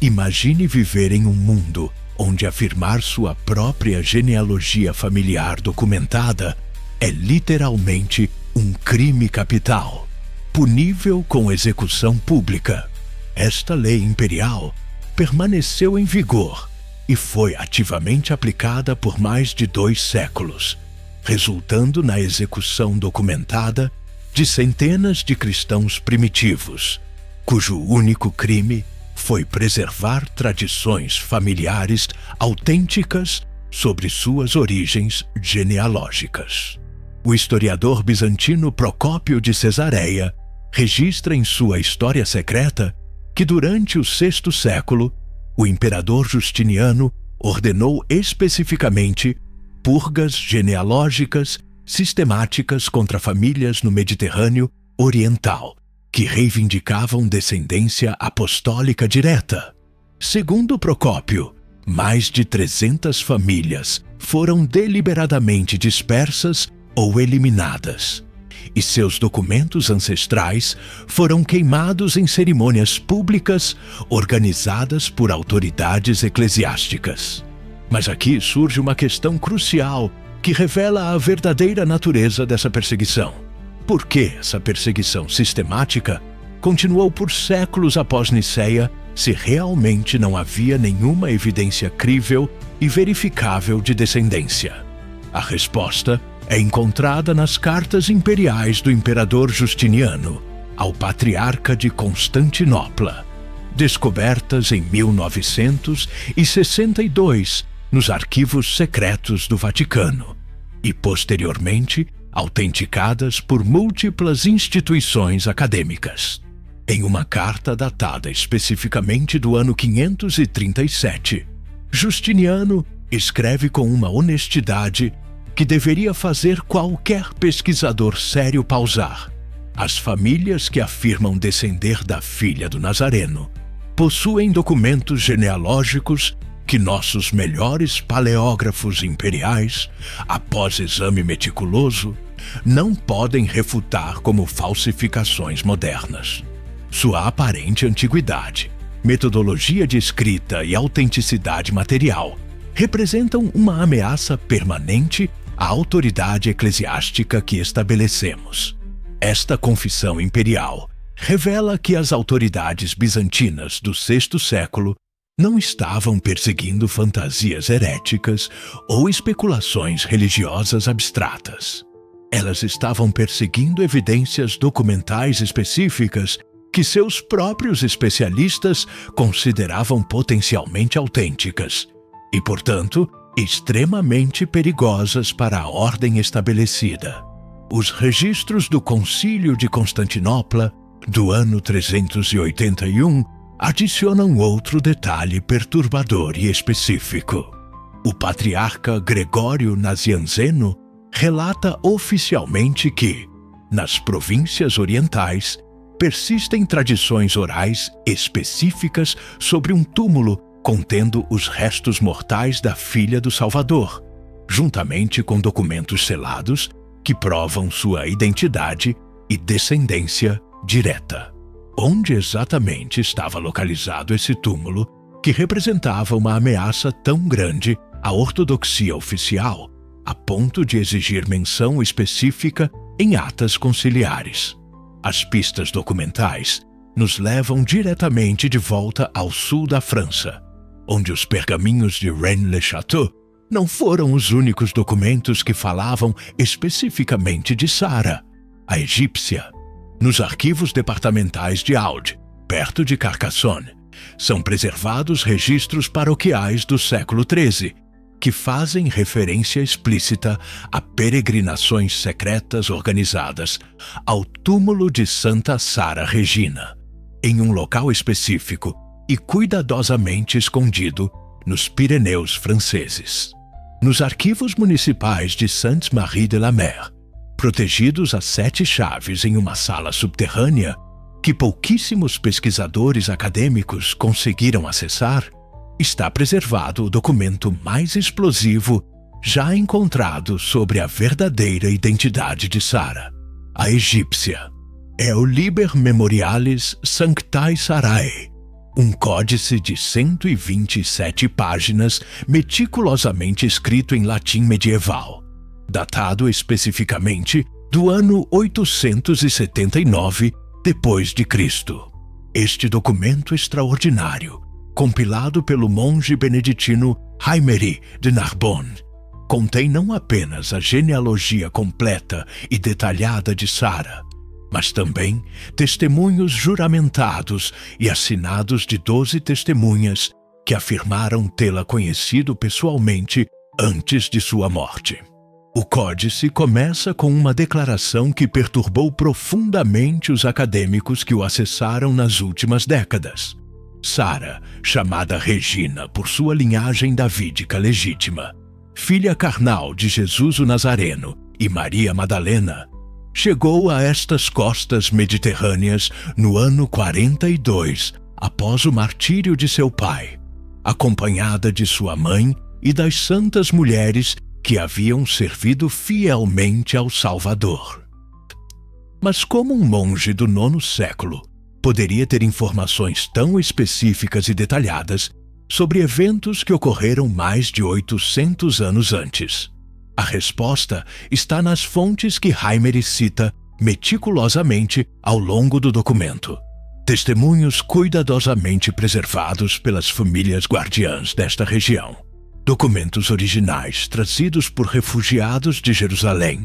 Imagine viver em um mundo onde afirmar sua própria genealogia familiar documentada é literalmente um crime capital, punível com execução pública. Esta lei imperial permaneceu em vigor e foi ativamente aplicada por mais de 2 séculos, resultando na execução documentada de centenas de cristãos primitivos, cujo único crime foi preservar tradições familiares autênticas sobre suas origens genealógicas. O historiador bizantino Procópio de Cesareia registra em sua História Secreta que durante o VI século, o imperador Justiniano ordenou especificamente purgas genealógicas sistemáticas contra famílias no Mediterrâneo Oriental, que reivindicavam descendência apostólica direta. Segundo Procópio, mais de 300 famílias foram deliberadamente dispersas ou eliminadas, e seus documentos ancestrais foram queimados em cerimônias públicas organizadas por autoridades eclesiásticas. Mas aqui surge uma questão crucial que revela a verdadeira natureza dessa perseguição. Por que essa perseguição sistemática continuou por séculos após Niceia, se realmente não havia nenhuma evidência crível e verificável de descendência? A resposta é encontrada nas cartas imperiais do imperador Justiniano ao patriarca de Constantinopla, descobertas em 1962 nos arquivos secretos do Vaticano e, posteriormente, autenticadas por múltiplas instituições acadêmicas. Em uma carta datada especificamente do ano 537, Justiniano escreve com uma honestidade que deveria fazer qualquer pesquisador sério pausar. As famílias que afirmam descender da filha do Nazareno possuem documentos genealógicos que nossos melhores paleógrafos imperiais, após exame meticuloso, não podem refutar como falsificações modernas. Sua aparente antiguidade, metodologia de escrita e autenticidade material representam uma ameaça permanente à autoridade eclesiástica que estabelecemos. Esta confissão imperial revela que as autoridades bizantinas do VI século não estavam perseguindo fantasias heréticas ou especulações religiosas abstratas. Elas estavam perseguindo evidências documentais específicas que seus próprios especialistas consideravam potencialmente autênticas e, portanto, extremamente perigosas para a ordem estabelecida. Os registros do Concílio de Constantinopla, do ano 381, adicionam outro detalhe perturbador e específico. O patriarca Gregório Nazianzeno relata oficialmente que, nas províncias orientais, persistem tradições orais específicas sobre um túmulo contendo os restos mortais da filha do Salvador, juntamente com documentos selados que provam sua identidade e descendência direta. Onde exatamente estava localizado esse túmulo que representava uma ameaça tão grande à ortodoxia oficial, a ponto de exigir menção específica em atas conciliares? As pistas documentais nos levam diretamente de volta ao sul da França, onde os pergaminhos de Rennes-le-Château não foram os únicos documentos que falavam especificamente de Sara, a egípcia. Nos arquivos departamentais de Aude, perto de Carcassonne, são preservados registros paroquiais do século XIII, que fazem referência explícita a peregrinações secretas organizadas ao túmulo de Santa Sara Regina, em um local específico e cuidadosamente escondido nos Pirineus franceses. Nos arquivos municipais de Sainte-Marie-de-la-Mer, protegidos a 7 chaves em uma sala subterrânea que pouquíssimos pesquisadores acadêmicos conseguiram acessar, está preservado o documento mais explosivo já encontrado sobre a verdadeira identidade de Sara, a egípcia. É o Liber Memorialis Sanctae Sarae, Um códice de 127 páginas meticulosamente escrito em latim medieval, datado especificamente do ano 879 depois de Cristo. Este documento extraordinário, compilado pelo monge beneditino Aymery de Narbonne, contém não apenas a genealogia completa e detalhada de Sara, mas também testemunhos juramentados e assinados de 12 testemunhas que afirmaram tê-la conhecido pessoalmente antes de sua morte. O códice começa com uma declaração que perturbou profundamente os acadêmicos que o acessaram nas últimas décadas. Sara, chamada Regina por sua linhagem davídica legítima, filha carnal de Jesus o Nazareno e Maria Madalena, chegou a estas costas mediterrâneas no ano 42, após o martírio de seu pai, acompanhada de sua mãe e das santas mulheres que haviam servido fielmente ao Salvador. Mas como um monge do 9º século poderia ter informações tão específicas e detalhadas sobre eventos que ocorreram mais de 800 anos antes? A resposta está nas fontes que Aymery cita meticulosamente ao longo do documento. Testemunhos cuidadosamente preservados pelas famílias guardiãs desta região. Documentos originais trazidos por refugiados de Jerusalém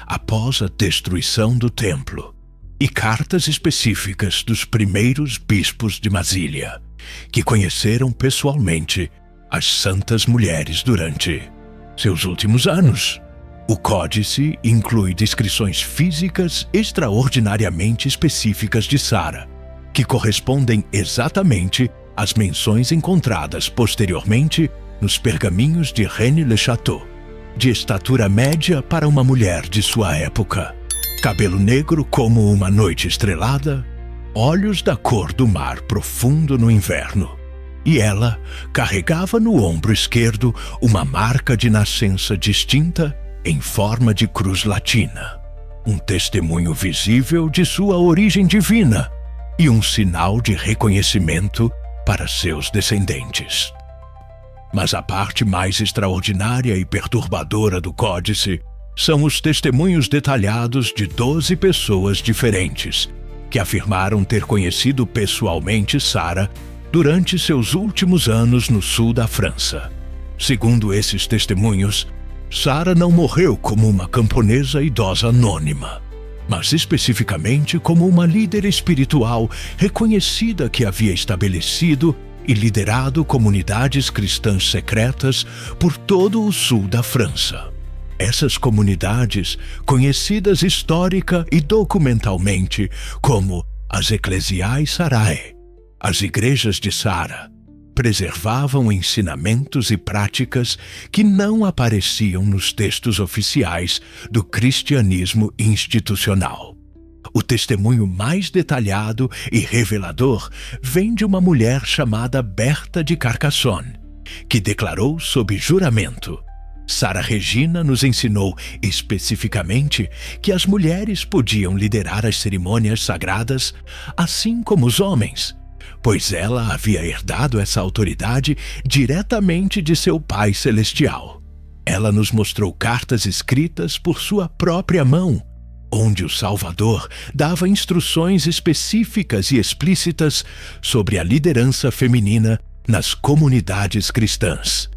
após a destruição do templo. E cartas específicas dos primeiros bispos de Masília, que conheceram pessoalmente as santas mulheres durante seus últimos anos. O códice inclui descrições físicas extraordinariamente específicas de Sara, que correspondem exatamente às menções encontradas posteriormente nos pergaminhos de René Le Château. De estatura média para uma mulher de sua época, cabelo negro como uma noite estrelada, olhos da cor do mar profundo no inverno. E ela carregava no ombro esquerdo uma marca de nascença distinta em forma de cruz latina, um testemunho visível de sua origem divina e um sinal de reconhecimento para seus descendentes. Mas a parte mais extraordinária e perturbadora do códice são os testemunhos detalhados de 12 pessoas diferentes que afirmaram ter conhecido pessoalmente Sara durante seus últimos anos no sul da França. Segundo esses testemunhos, Sara não morreu como uma camponesa idosa anônima, mas especificamente como uma líder espiritual reconhecida que havia estabelecido e liderado comunidades cristãs secretas por todo o sul da França. Essas comunidades, conhecidas histórica e documentalmente como as Eclesiae Sarae, as igrejas de Sara, preservavam ensinamentos e práticas que não apareciam nos textos oficiais do cristianismo institucional. O testemunho mais detalhado e revelador vem de uma mulher chamada Berta de Carcassonne, que declarou sob juramento: Sara Regina nos ensinou especificamente que as mulheres podiam liderar as cerimônias sagradas assim como os homens, pois ela havia herdado essa autoridade diretamente de seu Pai Celestial. Ela nos mostrou cartas escritas por sua própria mão, onde o Salvador dava instruções específicas e explícitas sobre a liderança feminina nas comunidades cristãs.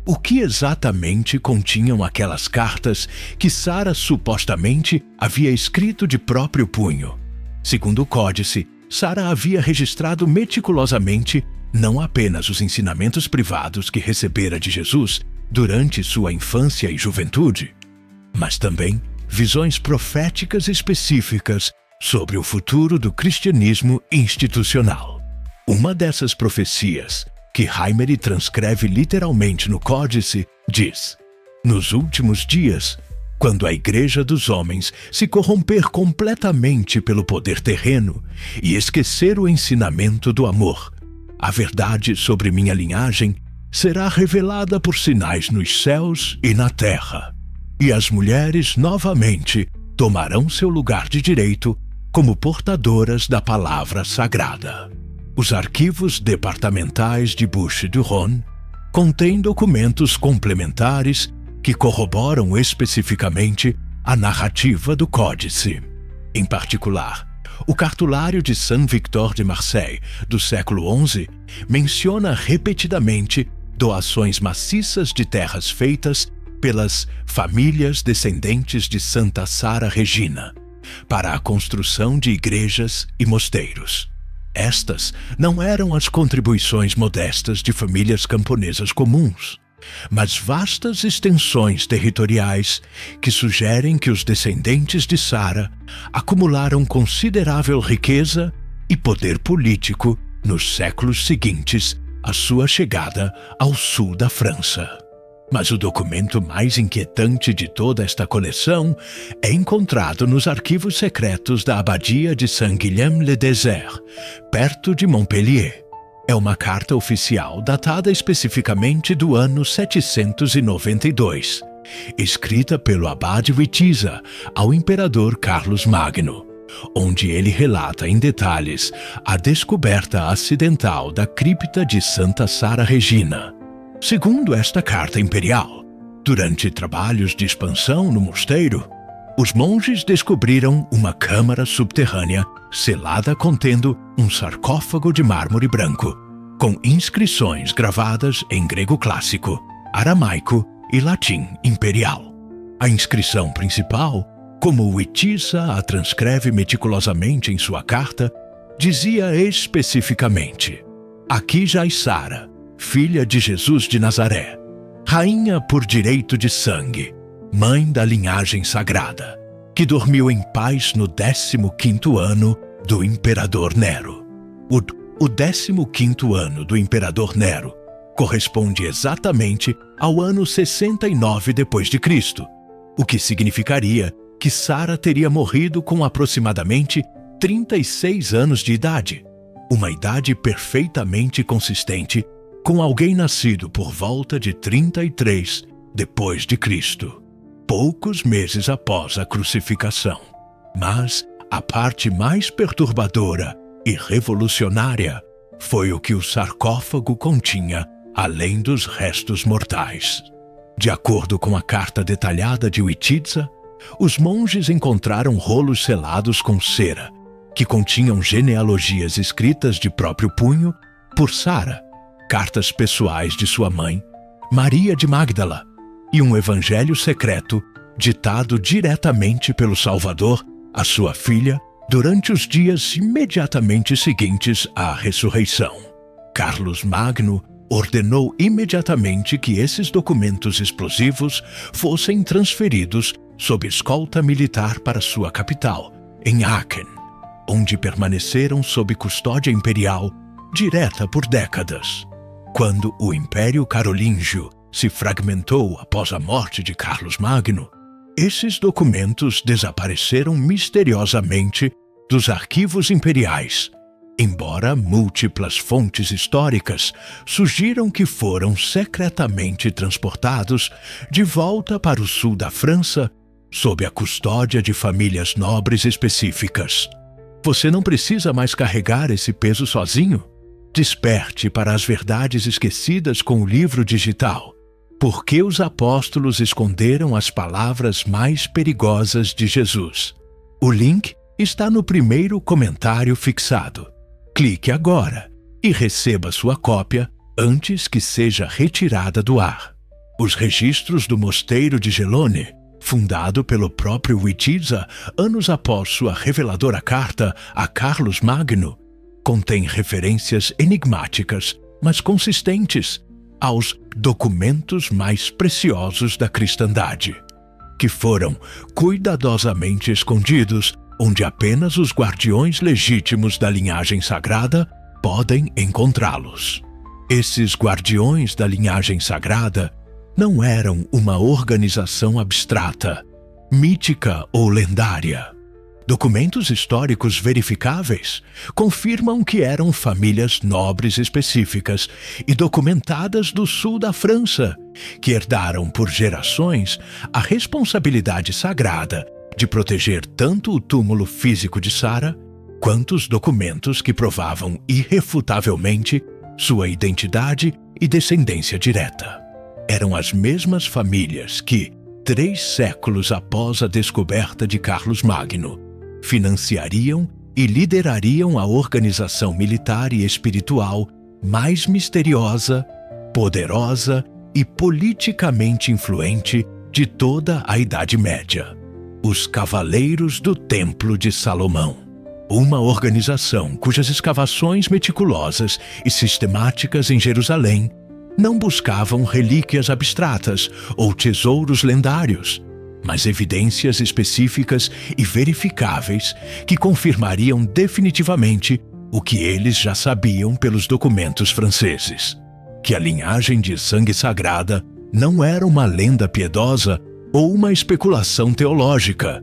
O que exatamente continham aquelas cartas que Sara supostamente havia escrito de próprio punho? Segundo o códice, Sara havia registrado meticulosamente não apenas os ensinamentos privados que recebera de Jesus durante sua infância e juventude, mas também visões proféticas específicas sobre o futuro do cristianismo institucional. Uma dessas profecias, que Aymery transcreve literalmente no códice, diz: nos últimos dias, quando a igreja dos homens se corromper completamente pelo poder terreno e esquecer o ensinamento do amor, a verdade sobre minha linhagem será revelada por sinais nos céus e na terra, e as mulheres novamente tomarão seu lugar de direito como portadoras da palavra sagrada. Os arquivos departamentais de Bouches-du-Rhône contêm documentos complementares que corroboram especificamente a narrativa do códice. Em particular, o cartulário de Saint-Victor de Marseille, do século XI, menciona repetidamente doações maciças de terras feitas pelas famílias descendentes de Santa Sara Regina para a construção de igrejas e mosteiros. Estas não eram as contribuições modestas de famílias camponesas comuns, mas vastas extensões territoriais que sugerem que os descendentes de Sara acumularam considerável riqueza e poder político nos séculos seguintes à sua chegada ao sul da França. Mas o documento mais inquietante de toda esta coleção é encontrado nos arquivos secretos da abadia de Saint-Guilhem-le-Désert, perto de Montpellier. É uma carta oficial datada especificamente do ano 792, escrita pelo abade Witiza ao imperador Carlos Magno, onde ele relata em detalhes a descoberta acidental da cripta de Santa Sara Regina. Segundo esta carta imperial, durante trabalhos de expansão no mosteiro, os monges descobriram uma câmara subterrânea selada contendo um sarcófago de mármore branco, com inscrições gravadas em grego clássico, aramaico e latim imperial. A inscrição principal, como Witiza a transcreve meticulosamente em sua carta, dizia especificamente: "Aqui jaz Sara, filha de Jesus de Nazaré, rainha por direito de sangue, mãe da linhagem sagrada, que dormiu em paz no 15º ano do imperador Nero." O 15º ano do imperador Nero corresponde exatamente ao ano 69 d.C., o que significaria que Sara teria morrido com aproximadamente 36 anos de idade, uma idade perfeitamente consistente com alguém nascido por volta de 33 d.C., poucos meses após a crucificação. Mas a parte mais perturbadora e revolucionária foi o que o sarcófago continha além dos restos mortais. De acordo com a carta detalhada de Witiza, os monges encontraram rolos selados com cera, que continham genealogias escritas de próprio punho por Sara, cartas pessoais de sua mãe, Maria de Magdala, e um evangelho secreto ditado diretamente pelo Salvador à sua filha durante os dias imediatamente seguintes à ressurreição. Carlos Magno ordenou imediatamente que esses documentos explosivos fossem transferidos sob escolta militar para sua capital, em Aachen, onde permaneceram sob custódia imperial direta por décadas. Quando o Império Carolíngio se fragmentou após a morte de Carlos Magno, esses documentos desapareceram misteriosamente dos arquivos imperiais, embora múltiplas fontes históricas sugiram que foram secretamente transportados de volta para o sul da França sob a custódia de famílias nobres específicas. Você não precisa mais carregar esse peso sozinho? Desperte para as verdades esquecidas com o livro digital. Por que os apóstolos esconderam as palavras mais perigosas de Jesus? O link está no primeiro comentário fixado. Clique agora e receba sua cópia antes que seja retirada do ar. Os registros do mosteiro de Gelone, fundado pelo próprio Witiza anos após sua reveladora carta a Carlos Magno, contém referências enigmáticas, mas consistentes, aos documentos mais preciosos da cristandade, que foram cuidadosamente escondidos onde apenas os guardiões legítimos da linhagem sagrada podem encontrá-los. Esses guardiões da linhagem sagrada não eram uma organização abstrata, mítica ou lendária. Documentos históricos verificáveis confirmam que eram famílias nobres específicas e documentadas do sul da França, que herdaram por gerações a responsabilidade sagrada de proteger tanto o túmulo físico de Sara quanto os documentos que provavam irrefutavelmente sua identidade e descendência direta. Eram as mesmas famílias que, 3 séculos após a descoberta de Carlos Magno, financiariam e liderariam a organização militar e espiritual mais misteriosa, poderosa e politicamente influente de toda a Idade Média: os Cavaleiros do Templo de Salomão. Uma organização cujas escavações meticulosas e sistemáticas em Jerusalém não buscavam relíquias abstratas ou tesouros lendários, mas evidências específicas e verificáveis que confirmariam definitivamente o que eles já sabiam pelos documentos franceses: que a linhagem de sangue sagrada não era uma lenda piedosa ou uma especulação teológica,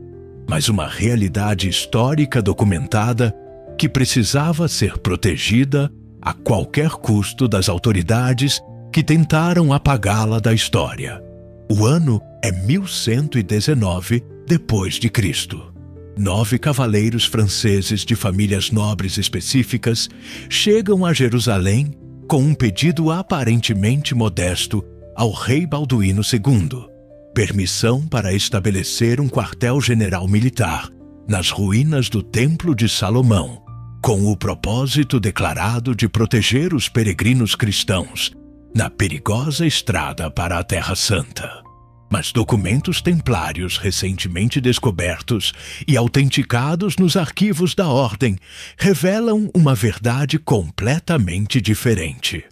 mas uma realidade histórica documentada que precisava ser protegida a qualquer custo das autoridades que tentaram apagá-la da história. O ano é 1119 depois de Cristo. 9 cavaleiros franceses de famílias nobres específicas chegam a Jerusalém com um pedido aparentemente modesto ao rei Balduíno II: permissão para estabelecer um quartel-general militar nas ruínas do Templo de Salomão, com o propósito declarado de proteger os peregrinos cristãos na perigosa estrada para a Terra Santa. Mas documentos templários recentemente descobertos e autenticados nos arquivos da Ordem revelam uma verdade completamente diferente.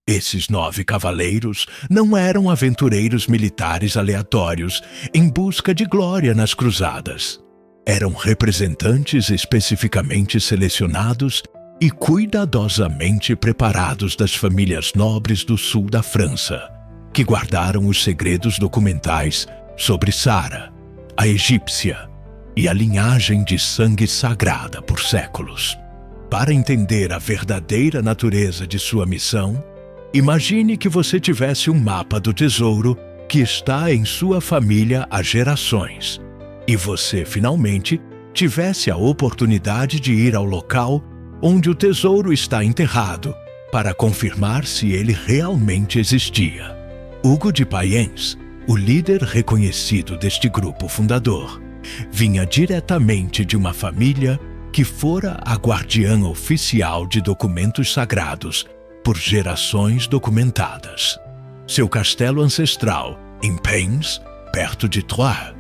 Esses 9 cavaleiros não eram aventureiros militares aleatórios em busca de glória nas cruzadas. Eram representantes especificamente selecionados e cuidadosamente preparados das famílias nobres do sul da França, que guardaram os segredos documentais sobre Sara, a egípcia, e a linhagem de sangue sagrada por séculos. Para entender a verdadeira natureza de sua missão, imagine que você tivesse um mapa do tesouro que está em sua família há gerações, e você finalmente tivesse a oportunidade de ir ao local onde o tesouro está enterrado para confirmar se ele realmente existia. Hugo de Payens, o líder reconhecido deste grupo fundador, vinha diretamente de uma família que fora a guardiã oficial de documentos sagrados por gerações documentadas. Seu castelo ancestral, em Payens, perto de Troyes,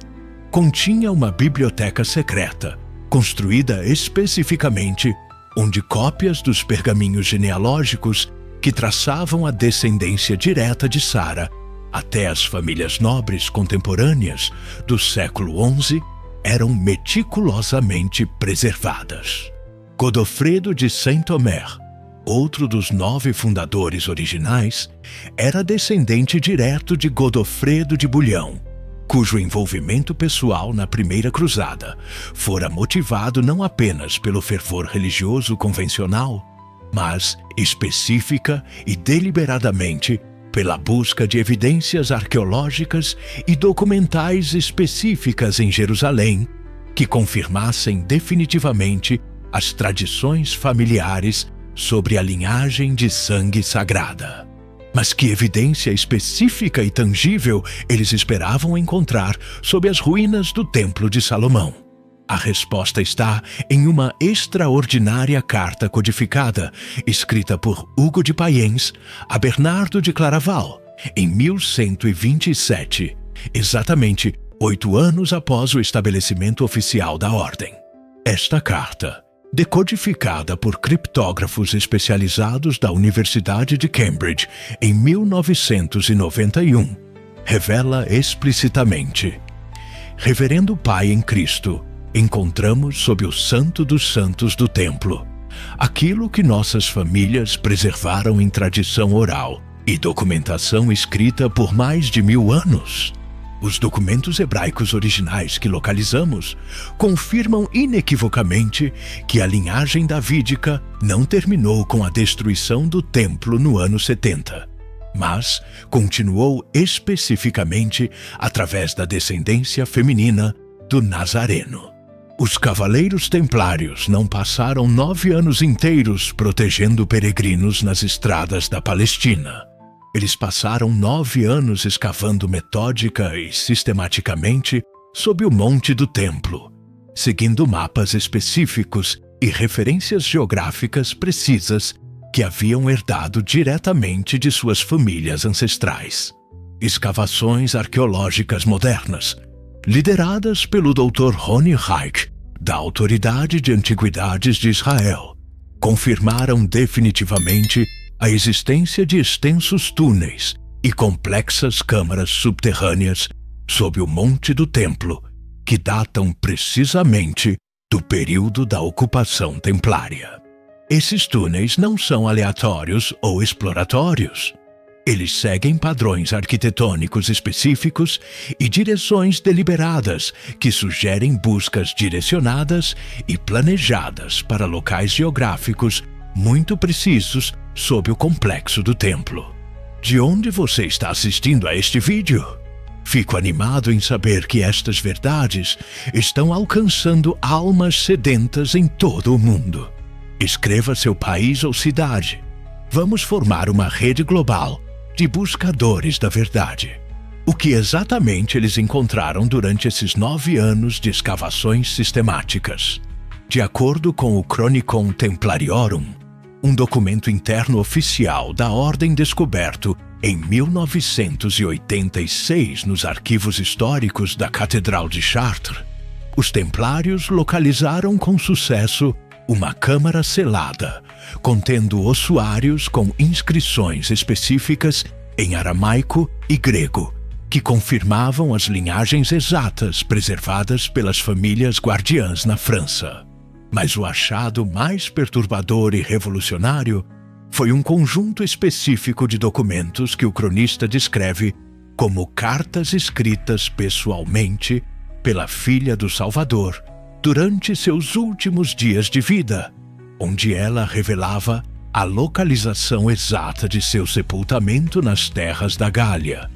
continha uma biblioteca secreta, construída especificamente onde cópias dos pergaminhos genealógicos que traçavam a descendência direta de Sara até as famílias nobres contemporâneas do século XI eram meticulosamente preservadas. Godofredo de Saint-Omer, outro dos 9 fundadores originais, era descendente direto de Godofredo de Bouillon, cujo envolvimento pessoal na Primeira Cruzada fora motivado não apenas pelo fervor religioso convencional, mas específica e deliberadamente pela busca de evidências arqueológicas e documentais específicas em Jerusalém que confirmassem definitivamente as tradições familiares sobre a linhagem de sangue sagrada. Mas que evidência específica e tangível eles esperavam encontrar sob as ruínas do Templo de Salomão? A resposta está em uma extraordinária carta codificada, escrita por Hugo de Payens a Bernardo de Claraval, em 1127, exatamente 8 anos após o estabelecimento oficial da Ordem. Esta carta, decodificada por criptógrafos especializados da Universidade de Cambridge em 1991, revela explicitamente: Reverendo Pai em Cristo, encontramos sob o Santo dos Santos do Templo aquilo que nossas famílias preservaram em tradição oral e documentação escrita por mais de 1000 anos. Os documentos hebraicos originais que localizamos confirmam inequivocamente que a linhagem davídica não terminou com a destruição do templo no ano 70, mas continuou especificamente através da descendência feminina do Nazareno. Os Cavaleiros Templários não passaram 9 anos inteiros protegendo peregrinos nas estradas da Palestina. Eles passaram 9 anos escavando metódica e sistematicamente sob o Monte do Templo, seguindo mapas específicos e referências geográficas precisas que haviam herdado diretamente de suas famílias ancestrais. Escavações arqueológicas modernas, lideradas pelo Dr. Rony Reich, da Autoridade de Antiguidades de Israel, confirmaram definitivamente a existência de extensos túneis e complexas câmaras subterrâneas sob o Monte do Templo, que datam precisamente do período da ocupação templária. Esses túneis não são aleatórios ou exploratórios. Eles seguem padrões arquitetônicos específicos e direções deliberadas que sugerem buscas direcionadas e planejadas para locais geográficos muito precisos sob o complexo do templo. De onde você está assistindo a este vídeo? Fico animado em saber que estas verdades estão alcançando almas sedentas em todo o mundo. Escreva seu país ou cidade. Vamos formar uma rede global de buscadores da verdade. O que exatamente eles encontraram durante esses 9 anos de escavações sistemáticas? De acordo com o Chronicon Templariorum, um documento interno oficial da Ordem descoberto em 1986 nos arquivos históricos da Catedral de Chartres, os templários localizaram com sucesso uma câmara selada, contendo ossuários com inscrições específicas em aramaico e grego, que confirmavam as linhagens exatas preservadas pelas famílias guardiãs na França. Mas o achado mais perturbador e revolucionário foi um conjunto específico de documentos que o cronista descreve como cartas escritas pessoalmente pela filha do Salvador durante seus últimos dias de vida, onde ela revelava a localização exata de seu sepultamento nas terras da Gália,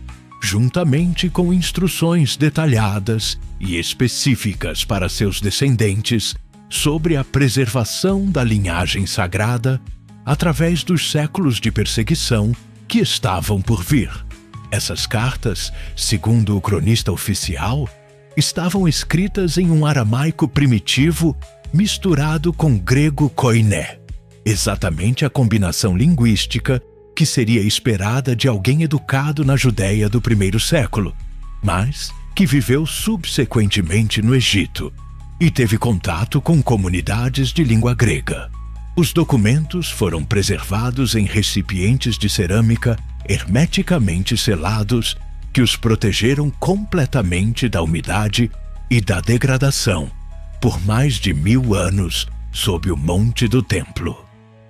juntamente com instruções detalhadas e específicas para seus descendentes sobre a preservação da linhagem sagrada através dos séculos de perseguição que estavam por vir. Essas cartas, segundo o cronista oficial, estavam escritas em um aramaico primitivo misturado com grego koiné, exatamente a combinação linguística que seria esperada de alguém educado na Judéia do primeiro século, mas que viveu subsequentemente no Egito e teve contato com comunidades de língua grega. Os documentos foram preservados em recipientes de cerâmica hermeticamente selados que os protegeram completamente da umidade e da degradação por mais de 1000 anos sob o Monte do Templo.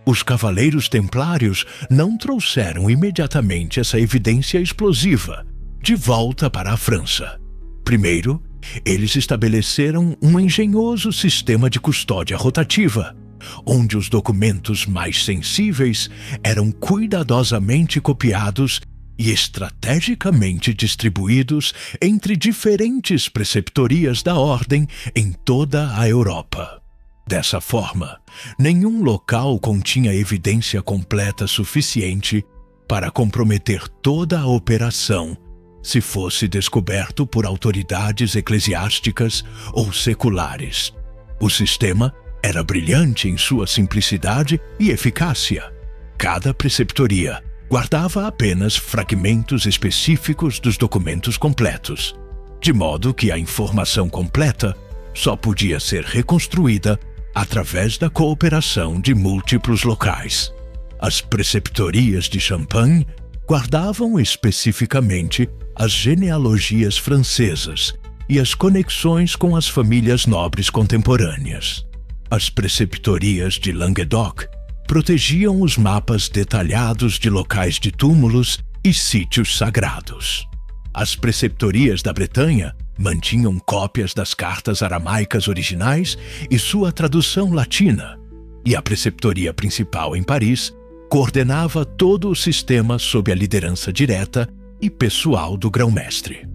Os Cavaleiros Templários não trouxeram imediatamente essa evidência explosiva de volta para a França. Primeiro, eles estabeleceram um engenhoso sistema de custódia rotativa, onde os documentos mais sensíveis eram cuidadosamente copiados e estrategicamente distribuídos entre diferentes preceptorias da ordem em toda a Europa. Dessa forma, nenhum local continha evidência completa suficiente para comprometer toda a operação se fosse descoberto por autoridades eclesiásticas ou seculares. O sistema era brilhante em sua simplicidade e eficácia. Cada preceptoria guardava apenas fragmentos específicos dos documentos completos, de modo que a informação completa só podia ser reconstruída através da cooperação de múltiplos locais. As preceptorias de Champagne guardavam especificamente as genealogias francesas e as conexões com as famílias nobres contemporâneas. As preceptorias de Languedoc protegiam os mapas detalhados de locais de túmulos e sítios sagrados. As preceptorias da Bretanha mantinham cópias das cartas aramaicas originais e sua tradução latina, e a preceptoria principal em Paris coordenava todo o sistema sob a liderança direta e pessoal do grão-mestre.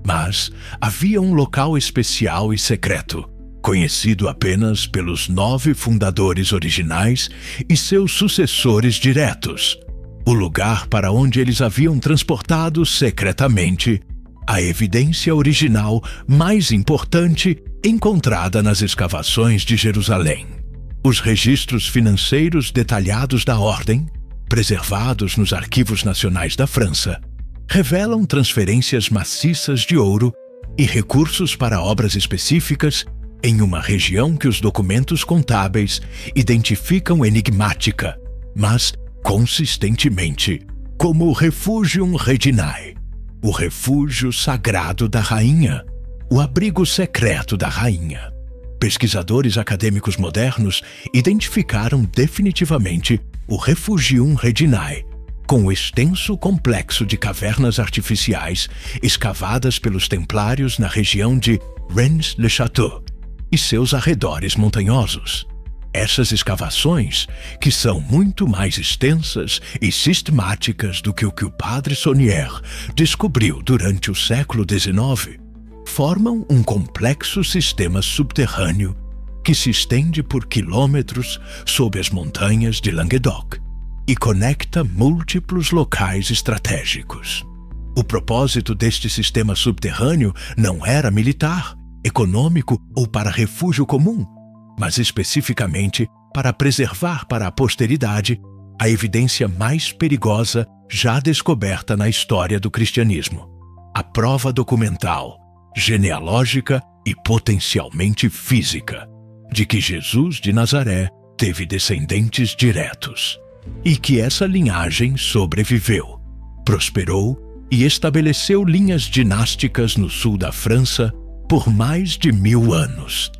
Mas havia um local especial e secreto, conhecido apenas pelos 9 fundadores originais e seus sucessores diretos, o lugar para onde eles haviam transportado secretamente a evidência original mais importante encontrada nas escavações de Jerusalém. Os registros financeiros detalhados da ordem, preservados nos arquivos nacionais da França, revelam transferências maciças de ouro e recursos para obras específicas em uma região que os documentos contábeis identificam enigmática, mas consistentemente como o Refugium Reginae, o refúgio sagrado da rainha, o abrigo secreto da rainha. Pesquisadores acadêmicos modernos identificaram definitivamente o Refugium Reginae com o extenso complexo de cavernas artificiais escavadas pelos templários na região de Rennes-le-Château e seus arredores montanhosos. Essas escavações, que são muito mais extensas e sistemáticas do que o padre Saunier descobriu durante o século XIX, formam um complexo sistema subterrâneo que se estende por quilômetros sob as montanhas de Languedoc e conecta múltiplos locais estratégicos. O propósito deste sistema subterrâneo não era militar, econômico ou para refúgio comum, mas especificamente para preservar para a posteridade a evidência mais perigosa já descoberta na história do cristianismo: a prova documental, genealógica e potencialmente física de que Jesus de Nazaré teve descendentes diretos e que essa linhagem sobreviveu, prosperou e estabeleceu linhas dinásticas no sul da França por mais de 1000 anos.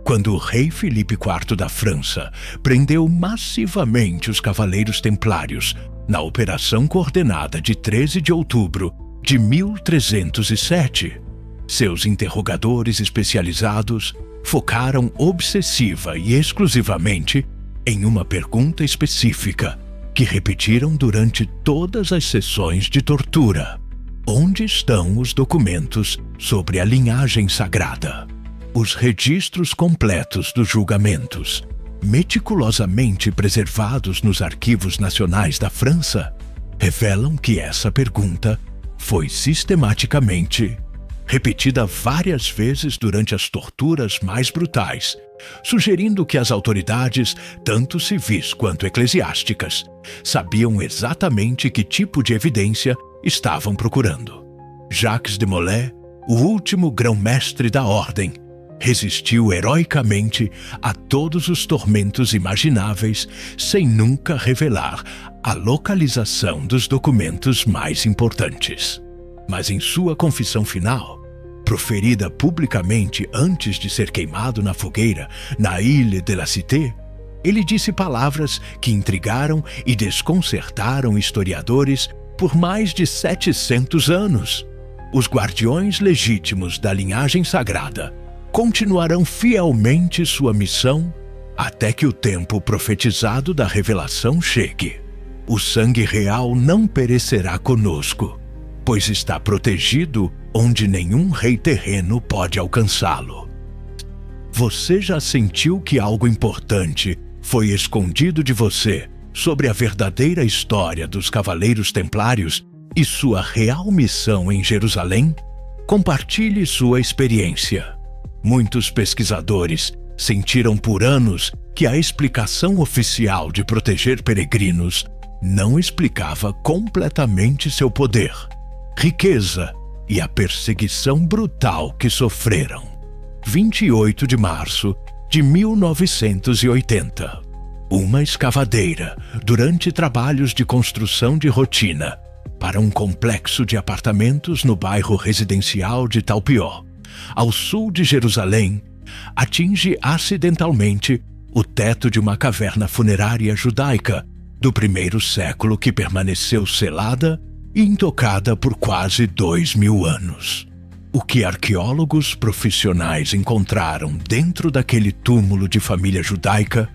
Quando o rei Filipe IV da França prendeu massivamente os cavaleiros templários na operação coordenada de 13 de outubro de 1307, seus interrogadores especializados focaram obsessiva e exclusivamente em uma pergunta específica que repetiram durante todas as sessões de tortura: onde estão os documentos sobre a linhagem sagrada? Os registros completos dos julgamentos, meticulosamente preservados nos arquivos nacionais da França, revelam que essa pergunta foi sistematicamente repetida várias vezes durante as torturas mais brutais, sugerindo que as autoridades, tanto civis quanto eclesiásticas, sabiam exatamente que tipo de evidência estavam procurando. Jacques de Molay, o último grão-mestre da ordem, resistiu heroicamente a todos os tormentos imagináveis sem nunca revelar a localização dos documentos mais importantes. Mas em sua confissão final, proferida publicamente antes de ser queimado na fogueira na Île de la Cité, ele disse palavras que intrigaram e desconcertaram historiadores por mais de 700 anos. Os guardiões legítimos da linhagem sagrada continuarão fielmente sua missão até que o tempo profetizado da revelação chegue. O sangue real não perecerá conosco, pois está protegido onde nenhum rei terreno pode alcançá-lo. Você já sentiu que algo importante foi escondido de você sobre a verdadeira história dos Cavaleiros Templários e sua real missão em Jerusalém? Compartilhe sua experiência. Muitos pesquisadores sentiram por anos que a explicação oficial de proteger peregrinos não explicava completamente seu poder, riqueza e a perseguição brutal que sofreram. 28 de março de 1980. Uma escavadeira, durante trabalhos de construção de rotina para um complexo de apartamentos no bairro residencial de Talpiot, ao sul de Jerusalém, atinge acidentalmente o teto de uma caverna funerária judaica do primeiro século que permaneceu selada e intocada por quase 2000 anos. O que arqueólogos profissionais encontraram dentro daquele túmulo de família judaica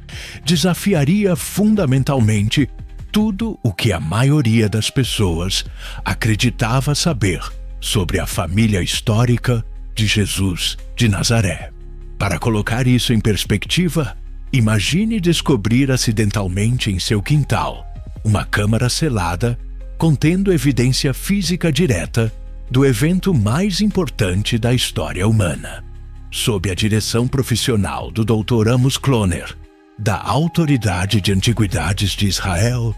desafiaria fundamentalmente tudo o que a maioria das pessoas acreditava saber sobre a família histórica de Jesus de Nazaré. Para colocar isso em perspectiva, imagine descobrir acidentalmente em seu quintal uma câmara selada contendo evidência física direta do evento mais importante da história humana. Sob a direção profissional do Dr. Amos Kloner, da Autoridade de Antiguidades de Israel,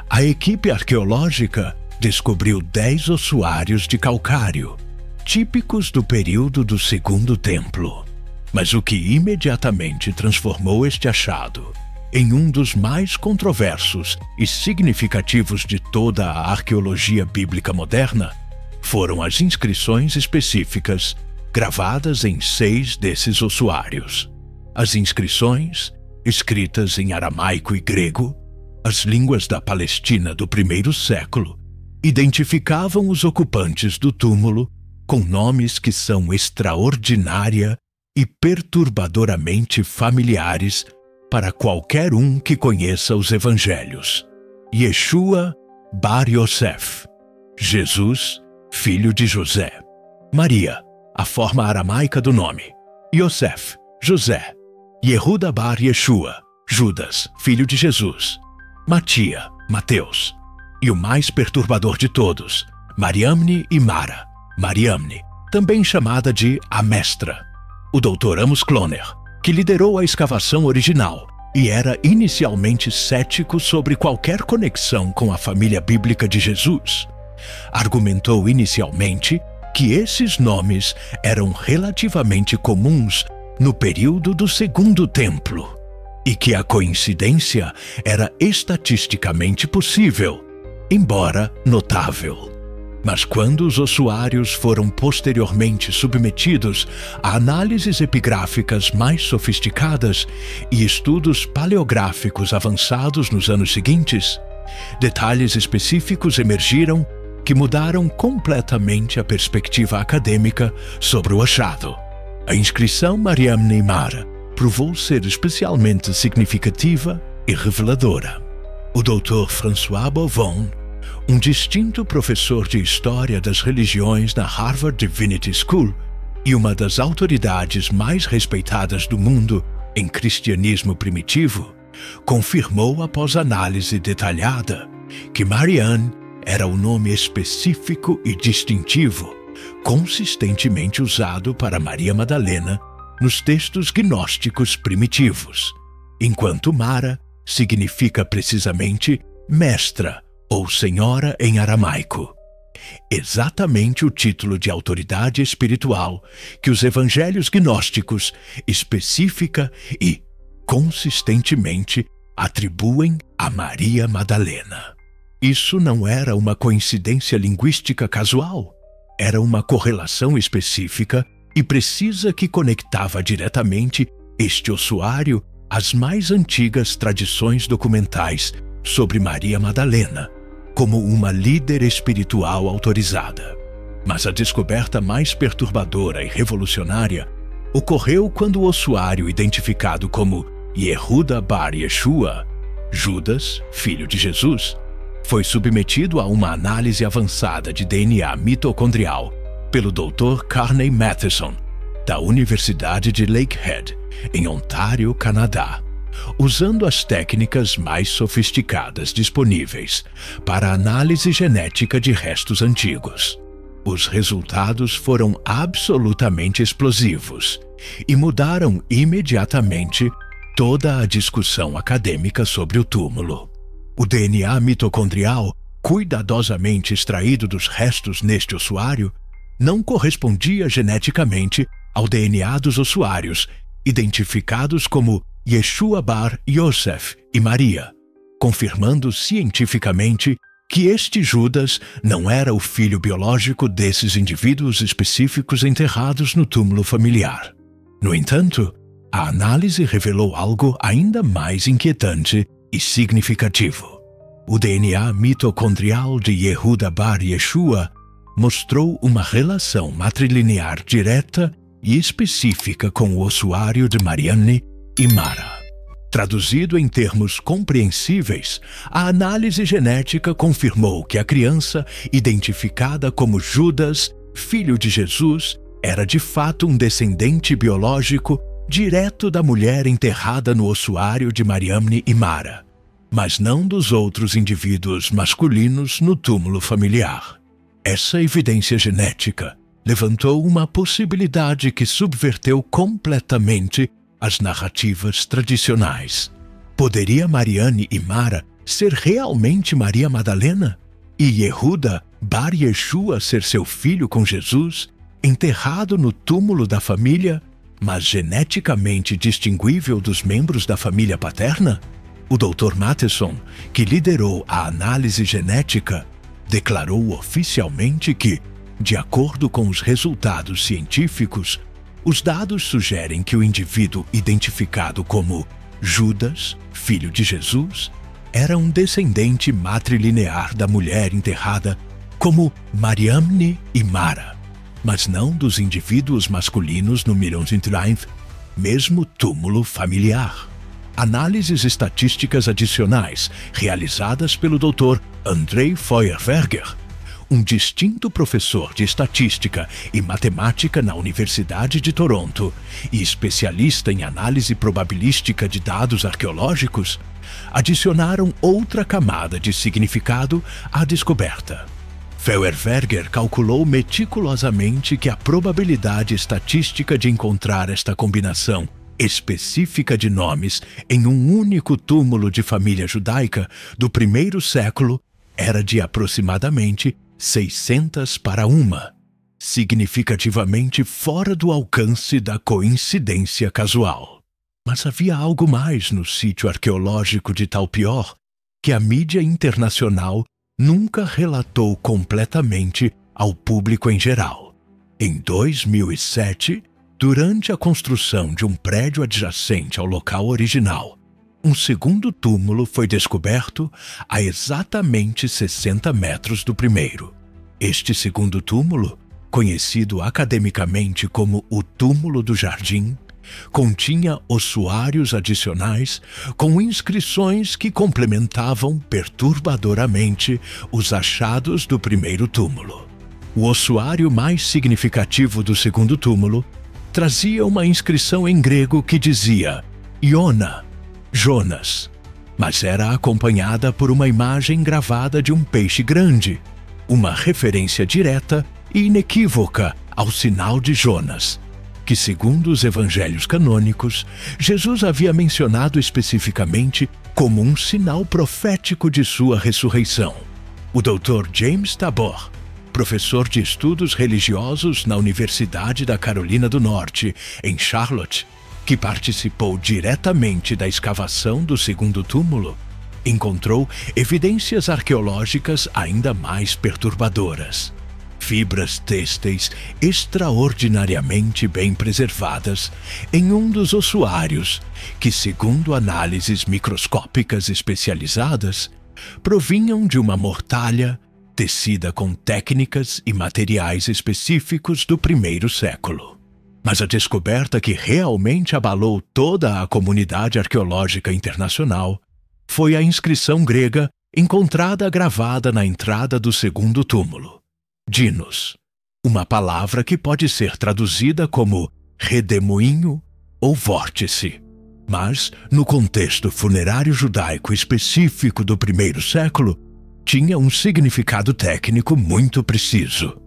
a equipe arqueológica descobriu 10 ossuários de calcário, típicos do período do Segundo Templo. Mas o que imediatamente transformou este achado em um dos mais controversos e significativos de toda a arqueologia bíblica moderna foram as inscrições específicas gravadas em 6 desses ossuários. As inscrições, escritas em aramaico e grego, as línguas da Palestina do primeiro século, identificavam os ocupantes do túmulo com nomes que são extraordinária e perturbadoramente familiares para qualquer um que conheça os evangelhos. Yeshua Bar Yosef, Jesus, filho de José. Maria, a forma aramaica do nome. Yosef, José. Yehuda Bar Yeshua, Judas, filho de Jesus. Matia, Mateus. E o mais perturbador de todos, Mariamne e Mara. Mariamne, também chamada de a Mestra. O Dr. Amos Kloner, que liderou a escavação original e era inicialmente cético sobre qualquer conexão com a família bíblica de Jesus, argumentou inicialmente que esses nomes eram relativamente comuns no período do Segundo Templo e que a coincidência era estatisticamente possível, embora notável. Mas quando os ossuários foram posteriormente submetidos a análises epigráficas mais sofisticadas e estudos paleográficos avançados nos anos seguintes, detalhes específicos emergiram que mudaram completamente a perspectiva acadêmica sobre o achado. A inscrição Mariamne e Mara provou ser especialmente significativa e reveladora. O Dr. François Bovon, um distinto professor de História das Religiões na Harvard Divinity School e uma das autoridades mais respeitadas do mundo em cristianismo primitivo, confirmou após análise detalhada que Marianne era o nome específico e distintivo, consistentemente usado para Maria Madalena nos textos gnósticos primitivos, enquanto Mara significa precisamente mestra ou senhora em aramaico. Exatamente o título de autoridade espiritual que os evangelhos gnósticos específica e consistentemente atribuem a Maria Madalena. Isso não era uma coincidência linguística casual, era uma correlação específica e precisa que conectava diretamente este ossuário às mais antigas tradições documentais sobre Maria Madalena, como uma líder espiritual autorizada. Mas a descoberta mais perturbadora e revolucionária ocorreu quando o ossuário identificado como Yehuda Bar Yeshua, Judas, filho de Jesus, foi submetido a uma análise avançada de DNA mitocondrial pelo Dr. Carney Matheson, da Universidade de Lakehead, em Ontário, Canadá, usando as técnicas mais sofisticadas disponíveis para a análise genética de restos antigos. Os resultados foram absolutamente explosivos e mudaram imediatamente toda a discussão acadêmica sobre o túmulo. O DNA mitocondrial, cuidadosamente extraído dos restos neste ossuário, não correspondia geneticamente ao DNA dos ossuários, identificados como Yeshua Bar Yosef e Maria, confirmando cientificamente que este Judas não era o filho biológico desses indivíduos específicos enterrados no túmulo familiar. No entanto, a análise revelou algo ainda mais inquietante e significativo. O DNA mitocondrial de Yehuda Bar Yeshua mostrou uma relação matrilinear direta e específica com o ossuário de Mariamne e Mara. Traduzido em termos compreensíveis, a análise genética confirmou que a criança, identificada como Judas, filho de Jesus, era de fato um descendente biológico direto da mulher enterrada no ossuário de Mariamne e Mara, mas não dos outros indivíduos masculinos no túmulo familiar. Essa evidência genética levantou uma possibilidade que subverteu completamente as narrativas tradicionais. Poderia Mariamne e Mara ser realmente Maria Madalena? E Yehuda Bar Yeshua ser seu filho com Jesus, enterrado no túmulo da família, mas geneticamente distinguível dos membros da família paterna? O Dr. Matheson, que liderou a análise genética, declarou oficialmente que, de acordo com os resultados científicos, os dados sugerem que o indivíduo identificado como Judas, filho de Jesus, era um descendente matrilinear da mulher enterrada como Mariamne e Mara, mas não dos indivíduos masculinos no Millionsintrive, mesmo túmulo familiar. Análises estatísticas adicionais realizadas pelo Dr. Andrei Feuerberger, um distinto professor de estatística e matemática na Universidade de Toronto e especialista em análise probabilística de dados arqueológicos, adicionaram outra camada de significado à descoberta. Feuerberger calculou meticulosamente que a probabilidade estatística de encontrar esta combinação específica de nomes em um único túmulo de família judaica do primeiro século era de aproximadamente 600 para 1, significativamente fora do alcance da coincidência casual. Mas havia algo mais no sítio arqueológico de Talpiot que a mídia internacional nunca relatou completamente ao público em geral. Em 2007, durante a construção de um prédio adjacente ao local original, um segundo túmulo foi descoberto a exatamente 60 metros do primeiro. Este segundo túmulo, conhecido academicamente como o Túmulo do Jardim, continha ossuários adicionais com inscrições que complementavam perturbadoramente os achados do primeiro túmulo. O ossuário mais significativo do segundo túmulo trazia uma inscrição em grego que dizia Iona, Jonas, mas era acompanhada por uma imagem gravada de um peixe grande, uma referência direta e inequívoca ao sinal de Jonas, que, segundo os evangelhos canônicos, Jesus havia mencionado especificamente como um sinal profético de sua ressurreição. O Dr. James Tabor, professor de estudos religiosos na Universidade da Carolina do Norte, em Charlotte, que participou diretamente da escavação do segundo túmulo, encontrou evidências arqueológicas ainda mais perturbadoras. Fibras têxteis extraordinariamente bem preservadas em um dos ossuários que, segundo análises microscópicas especializadas, provinham de uma mortalha tecida com técnicas e materiais específicos do primeiro século. Mas a descoberta que realmente abalou toda a comunidade arqueológica internacional foi a inscrição grega encontrada gravada na entrada do segundo túmulo. Dinos, uma palavra que pode ser traduzida como redemoinho ou vórtice, mas, no contexto funerário judaico específico do primeiro século, tinha um significado técnico muito preciso.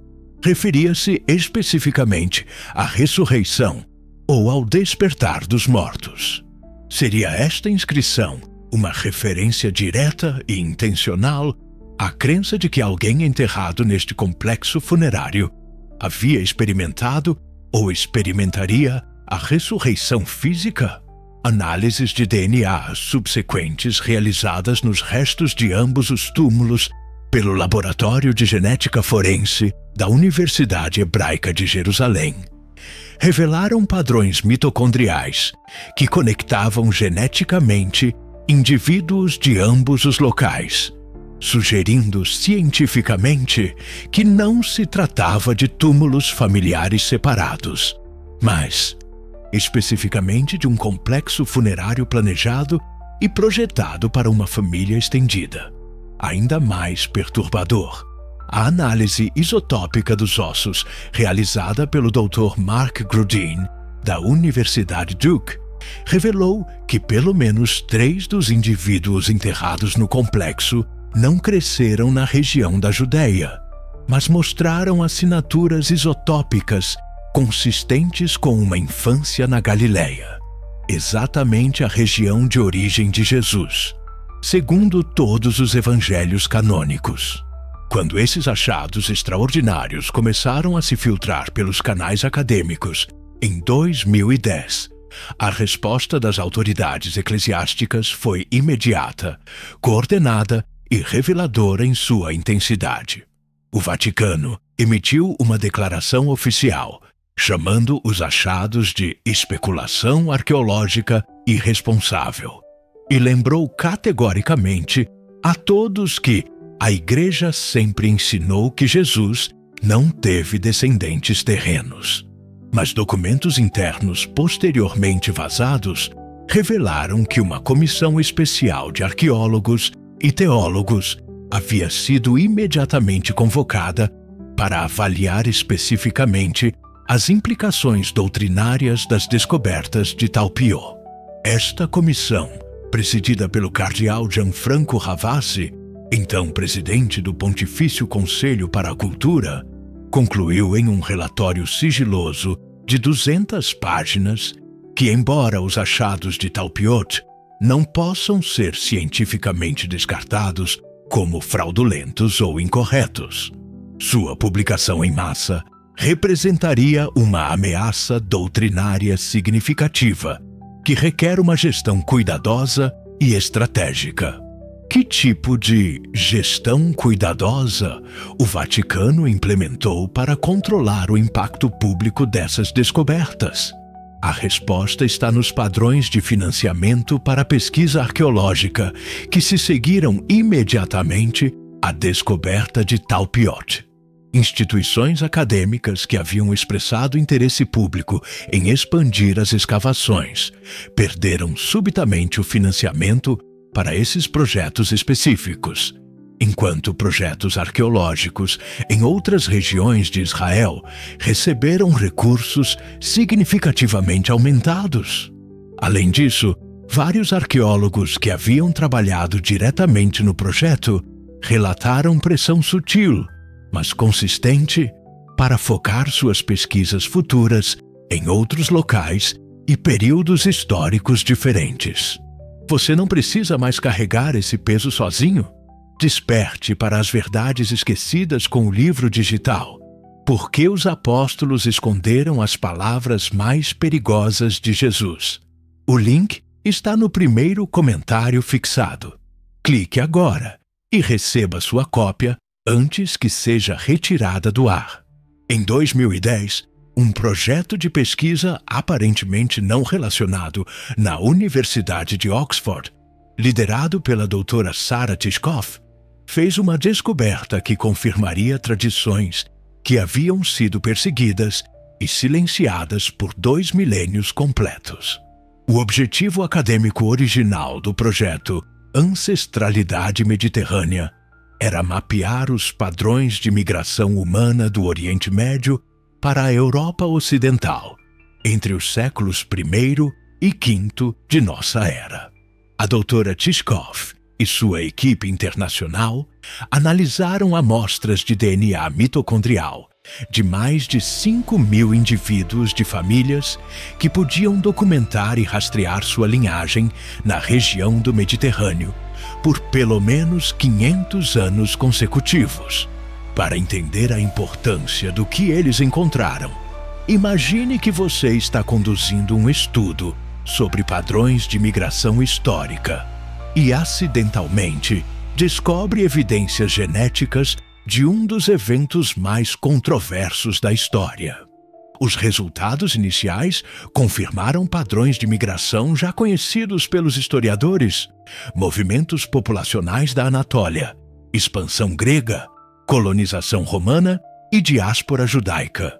Referia-se especificamente à ressurreição ou ao despertar dos mortos. Seria esta inscrição uma referência direta e intencional à crença de que alguém enterrado neste complexo funerário havia experimentado ou experimentaria a ressurreição física? Análises de DNA subsequentes realizadas nos restos de ambos os túmulos pelo Laboratório de Genética Forense da Universidade Hebraica de Jerusalém revelaram padrões mitocondriais que conectavam geneticamente indivíduos de ambos os locais, sugerindo cientificamente que não se tratava de túmulos familiares separados, mas especificamente de um complexo funerário planejado e projetado para uma família estendida. Ainda mais perturbador, a análise isotópica dos ossos realizada pelo Dr. Mark Grudin, da Universidade Duke, revelou que pelo menos 3 dos indivíduos enterrados no complexo não cresceram na região da Judéia, mas mostraram assinaturas isotópicas consistentes com uma infância na Galileia, exatamente a região de origem de Jesus, segundo todos os evangelhos canônicos. Quando esses achados extraordinários começaram a se filtrar pelos canais acadêmicos em 2010, a resposta das autoridades eclesiásticas foi imediata, coordenada e reveladora em sua intensidade. O Vaticano emitiu uma declaração oficial, chamando os achados de especulação arqueológica irresponsável, e lembrou categoricamente a todos que a Igreja sempre ensinou que Jesus não teve descendentes terrenos. Mas documentos internos posteriormente vazados revelaram que uma comissão especial de arqueólogos e teólogos havia sido imediatamente convocada para avaliar especificamente as implicações doutrinárias das descobertas de Talpiot. Esta comissão, presidida pelo cardeal Gianfranco Ravasi, então presidente do Pontifício Conselho para a Cultura, concluiu em um relatório sigiloso de 200 páginas que, embora os achados de Talpiot não possam ser cientificamente descartados como fraudulentos ou incorretos, sua publicação em massa representaria uma ameaça doutrinária significativa que requer uma gestão cuidadosa e estratégica. Que tipo de gestão cuidadosa o Vaticano implementou para controlar o impacto público dessas descobertas? A resposta está nos padrões de financiamento para a pesquisa arqueológica que se seguiram imediatamente à descoberta de Talpiot. Instituições acadêmicas que haviam expressado interesse público em expandir as escavações perderam subitamente o financiamento para esses projetos específicos, enquanto projetos arqueológicos em outras regiões de Israel receberam recursos significativamente aumentados. Além disso, vários arqueólogos que haviam trabalhado diretamente no projeto relataram pressão sutil, mas consistente, para focar suas pesquisas futuras em outros locais e períodos históricos diferentes. Você não precisa mais carregar esse peso sozinho? Desperte para as verdades esquecidas com o livro digital. Por que os apóstolos esconderam as palavras mais perigosas de Jesus? O link está no primeiro comentário fixado. Clique agora e receba sua cópia antes que seja retirada do ar. Em 2010, um projeto de pesquisa aparentemente não relacionado na Universidade de Oxford, liderado pela doutora Sarah Tishkoff, fez uma descoberta que confirmaria tradições que haviam sido perseguidas e silenciadas por 2 milênios completos. O objetivo acadêmico original do projeto Ancestralidade Mediterrânea era mapear os padrões de migração humana do Oriente Médio para a Europa Ocidental, entre os séculos I e V de nossa era. A doutora Tishkoff e sua equipe internacional analisaram amostras de DNA mitocondrial de mais de 5.000 indivíduos de famílias que podiam documentar e rastrear sua linhagem na região do Mediterrâneo por pelo menos 500 anos consecutivos. Para entender a importância do que eles encontraram, imagine que você está conduzindo um estudo sobre padrões de migração histórica e acidentalmente descobre evidências genéticas de um dos eventos mais controversos da história. Os resultados iniciais confirmaram padrões de migração já conhecidos pelos historiadores: movimentos populacionais da Anatólia, expansão grega, colonização romana e diáspora judaica.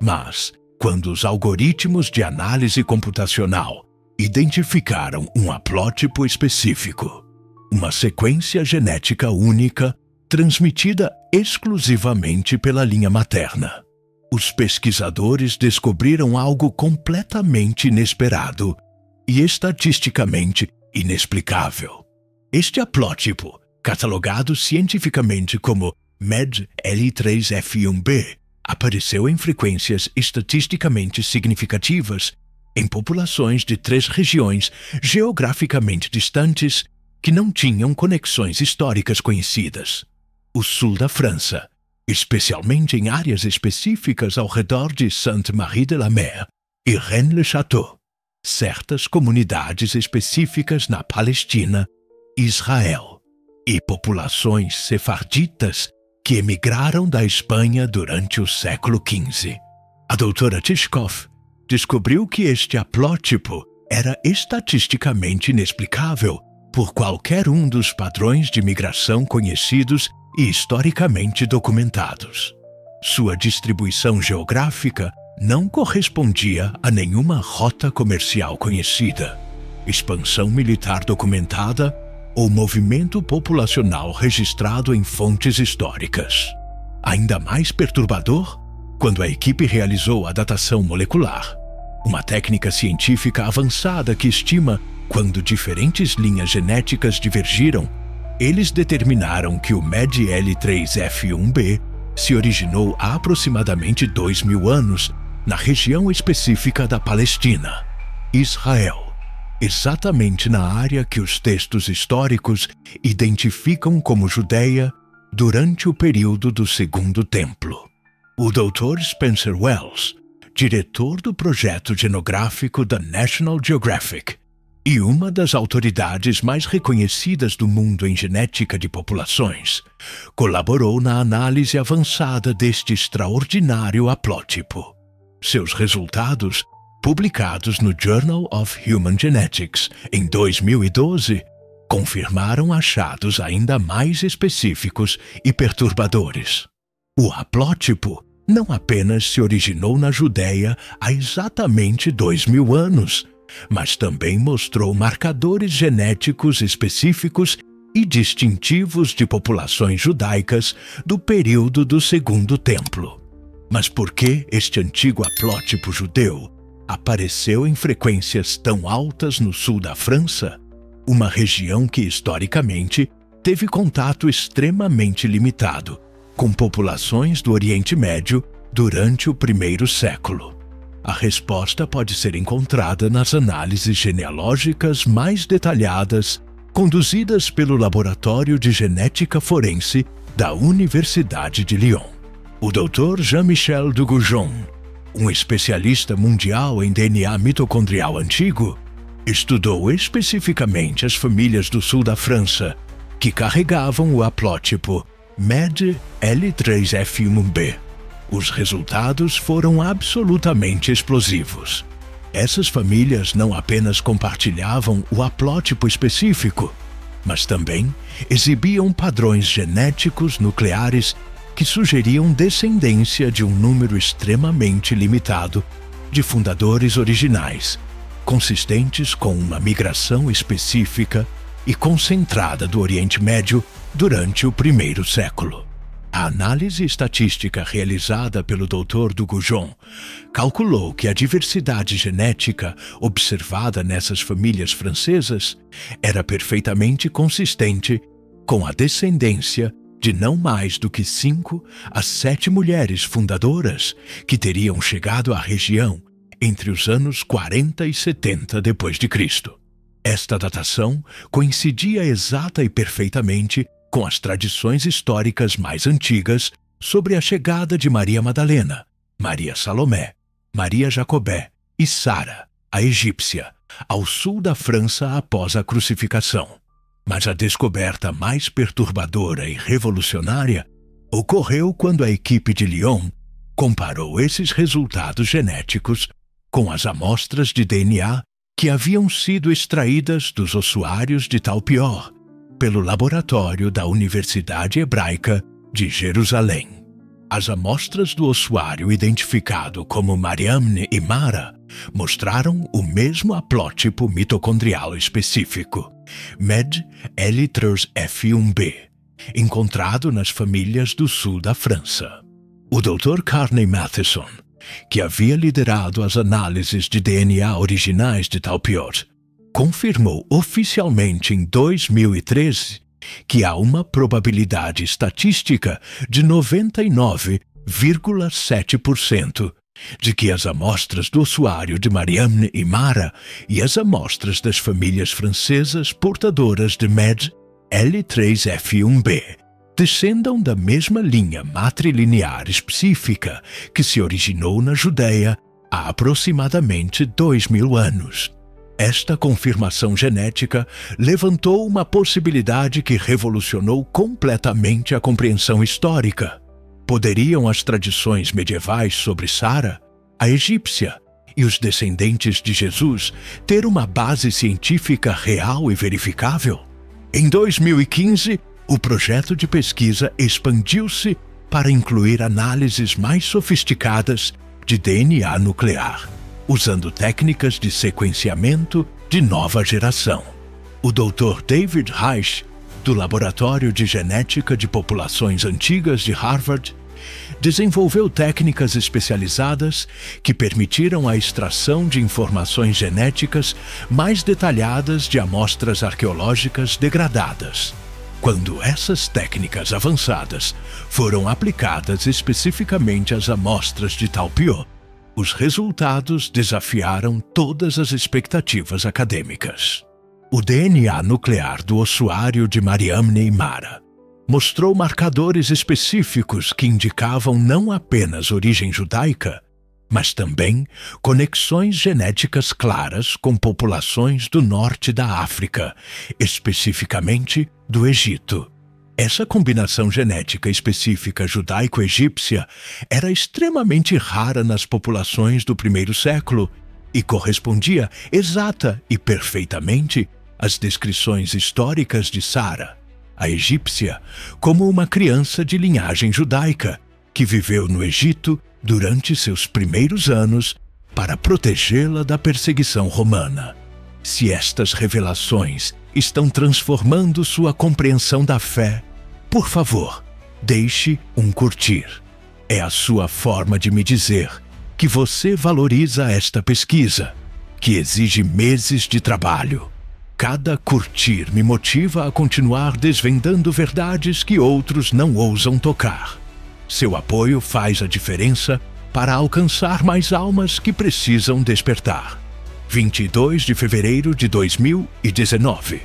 Mas, quando os algoritmos de análise computacional identificaram um haplótipo específico, uma sequência genética única transmitida exclusivamente pela linha materna, Os pesquisadores descobriram algo completamente inesperado e estatisticamente inexplicável. Este haplótipo, catalogado cientificamente como MED-L3F1b, apareceu em frequências estatisticamente significativas em populações de 3 regiões geograficamente distantes que não tinham conexões históricas conhecidas. O sul da França, especialmente em áreas específicas ao redor de Sainte-Marie-de-la-Mer e Rennes-le-Château, certas comunidades específicas na Palestina, Israel, e populações sefarditas que emigraram da Espanha durante o século XV. A doutora Tishkoff descobriu que este haplótipo era estatisticamente inexplicável por qualquer um dos padrões de migração conhecidos e historicamente documentados. Sua distribuição geográfica não correspondia a nenhuma rota comercial conhecida, expansão militar documentada ou movimento populacional registrado em fontes históricas. Ainda mais perturbador, quando a equipe realizou a datação molecular, uma técnica científica avançada que estima quando diferentes linhas genéticas divergiram, eles determinaram que o MED-L3F1b se originou há aproximadamente 2.000 anos na região específica da Palestina, Israel, exatamente na área que os textos históricos identificam como Judeia durante o período do Segundo Templo. O Dr. Spencer Wells, diretor do projeto genográfico da National Geographic e uma das autoridades mais reconhecidas do mundo em genética de populações, colaborou na análise avançada deste extraordinário haplótipo. Seus resultados, publicados no Journal of Human Genetics em 2012, confirmaram achados ainda mais específicos e perturbadores. O haplótipo não apenas se originou na Judéia há exatamente 2.000 anos, mas também mostrou marcadores genéticos específicos e distintivos de populações judaicas do período do Segundo Templo. Mas por que este antigo haplótipo judeu apareceu em frequências tão altas no sul da França, uma região que historicamente teve contato extremamente limitado com populações do Oriente Médio durante o primeiro século? A resposta pode ser encontrada nas análises genealógicas mais detalhadas conduzidas pelo Laboratório de Genética Forense da Universidade de Lyon. O Dr. Jean-Michel Dugoujon, um especialista mundial em DNA mitocondrial antigo, estudou especificamente as famílias do sul da França que carregavam o haplótipo MED-L3F1b. Os resultados foram absolutamente explosivos. Essas famílias não apenas compartilhavam o haplótipo específico, mas também exibiam padrões genéticos nucleares que sugeriam descendência de um número extremamente limitado de fundadores originais, consistentes com uma migração específica e concentrada do Oriente Médio durante o primeiro século. A análise estatística realizada pelo Dr. Dugoujon calculou que a diversidade genética observada nessas famílias francesas era perfeitamente consistente com a descendência de não mais do que 5 a 7 mulheres fundadoras que teriam chegado à região entre os anos 40 e 70 d.C. Esta datação coincidia exata e perfeitamente com as tradições históricas mais antigas sobre a chegada de Maria Madalena, Maria Salomé, Maria Jacobé e Sara, a egípcia, ao sul da França após a crucificação. Mas a descoberta mais perturbadora e revolucionária ocorreu quando a equipe de Lyon comparou esses resultados genéticos com as amostras de DNA que haviam sido extraídas dos ossuários de Talpiot pelo laboratório da Universidade Hebraica de Jerusalém. As amostras do ossuário identificado como Mariamne e Mara mostraram o mesmo haplótipo mitocondrial específico, MED-L3F1b, encontrado nas famílias do sul da França. O Dr. Carney Matheson, que havia liderado as análises de DNA originais de Taupiot, confirmou oficialmente em 2013 que há uma probabilidade estatística de 99,7% de que as amostras do ossuário de Mariamne e Mara e as amostras das famílias francesas portadoras de MED L3F1b descendam da mesma linha matrilinear específica que se originou na Judéia há aproximadamente 2000 anos. Esta confirmação genética levantou uma possibilidade que revolucionou completamente a compreensão histórica. Poderiam as tradições medievais sobre Sara, a egípcia, e os descendentes de Jesus ter uma base científica real e verificável? Em 2015, o projeto de pesquisa expandiu-se para incluir análises mais sofisticadas de DNA nuclear, usando técnicas de sequenciamento de nova geração. O Dr. David Reich, do Laboratório de Genética de Populações Antigas de Harvard, desenvolveu técnicas especializadas que permitiram a extração de informações genéticas mais detalhadas de amostras arqueológicas degradadas. Quando essas técnicas avançadas foram aplicadas especificamente às amostras de Taupiot, os resultados desafiaram todas as expectativas acadêmicas. O DNA nuclear do ossuário de Mariamne e Mara mostrou marcadores específicos que indicavam não apenas origem judaica, mas também conexões genéticas claras com populações do norte da África, especificamente do Egito. Essa combinação genética específica judaico-egípcia era extremamente rara nas populações do primeiro século e correspondia exata e perfeitamente às descrições históricas de Sara, a egípcia, como uma criança de linhagem judaica que viveu no Egito durante seus primeiros anos para protegê-la da perseguição romana. Se estas revelações estão transformando sua compreensão da fé, por favor, deixe um curtir. É a sua forma de me dizer que você valoriza esta pesquisa, que exige meses de trabalho. Cada curtir me motiva a continuar desvendando verdades que outros não ousam tocar. Seu apoio faz a diferença para alcançar mais almas que precisam despertar. 22 de fevereiro de 2019.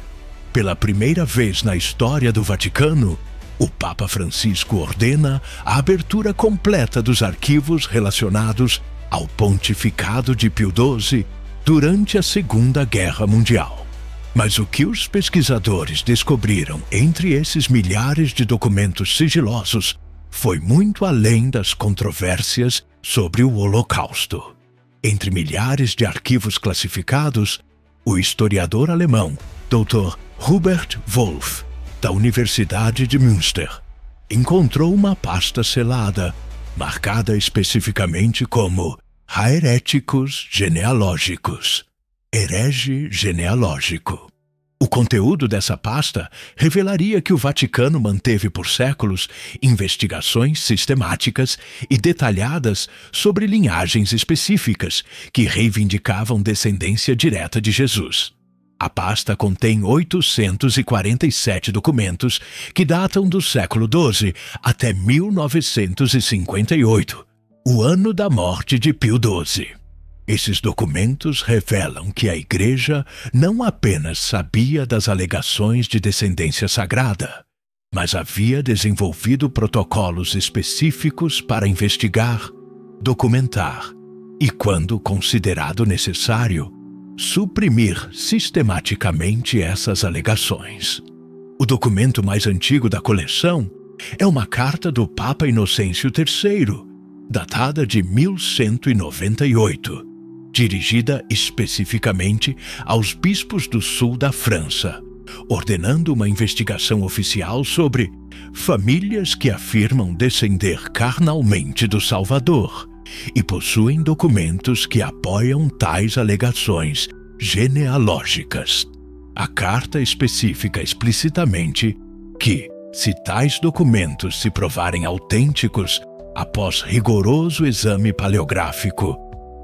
Pela primeira vez na história do Vaticano, o Papa Francisco ordena a abertura completa dos arquivos relacionados ao pontificado de Pio XII durante a Segunda Guerra Mundial. Mas o que os pesquisadores descobriram entre esses milhares de documentos sigilosos foi muito além das controvérsias sobre o Holocausto. Entre milhares de arquivos classificados, o historiador alemão Dr. Hubert Wolff, da Universidade de Münster, encontrou uma pasta selada, marcada especificamente como Haereticus Genealogicus, herege genealógico. O conteúdo dessa pasta revelaria que o Vaticano manteve por séculos investigações sistemáticas e detalhadas sobre linhagens específicas que reivindicavam descendência direta de Jesus. A pasta contém 847 documentos que datam do século XII até 1958, o ano da morte de Pio XII. Esses documentos revelam que a Igreja não apenas sabia das alegações de descendência sagrada, mas havia desenvolvido protocolos específicos para investigar, documentar e, quando considerado necessário, suprimir sistematicamente essas alegações. O documento mais antigo da coleção é uma carta do Papa Inocêncio III, datada de 1198, dirigida especificamente aos bispos do sul da França, ordenando uma investigação oficial sobre famílias que afirmam descender carnalmente do Salvador e possuem documentos que apoiam tais alegações genealógicas. A carta especifica explicitamente que, se tais documentos se provarem autênticos, após rigoroso exame paleográfico,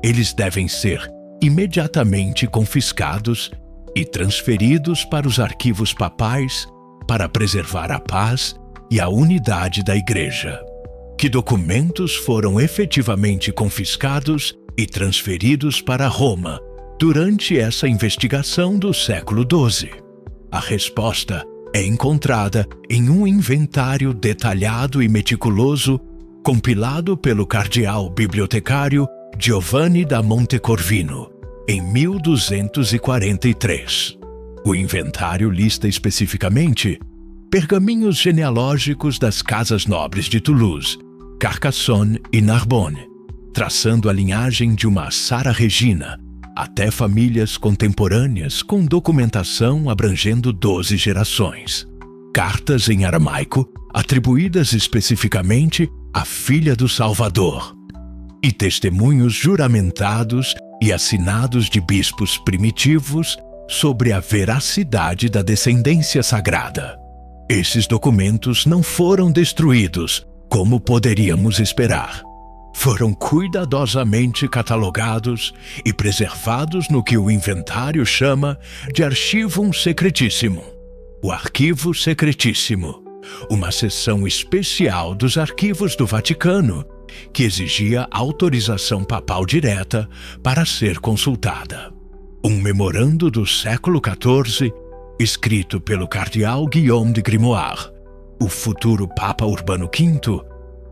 eles devem ser imediatamente confiscados e transferidos para os arquivos papais para preservar a paz e a unidade da Igreja. Que documentos foram efetivamente confiscados e transferidos para Roma durante essa investigação do século XII? A resposta é encontrada em um inventário detalhado e meticuloso compilado pelo cardeal bibliotecário Giovanni da Montecorvino, em 1243. O inventário lista especificamente pergaminhos genealógicos das casas nobres de Toulouse, Carcassonne e Narbonne, traçando a linhagem de uma Sara Regina até famílias contemporâneas com documentação abrangendo 12 gerações. Cartas em aramaico atribuídas especificamente à filha do Salvador, e testemunhos juramentados e assinados de bispos primitivos sobre a veracidade da descendência sagrada. Esses documentos não foram destruídos, como poderíamos esperar. Foram cuidadosamente catalogados e preservados no que o inventário chama de Archivum Secretissimum, o Arquivo Secretíssimo, uma seção especial dos arquivos do Vaticano que exigia autorização papal direta para ser consultada. Um memorando do século XIV, escrito pelo cardeal Guillaume de Grimoire, o futuro Papa Urbano V,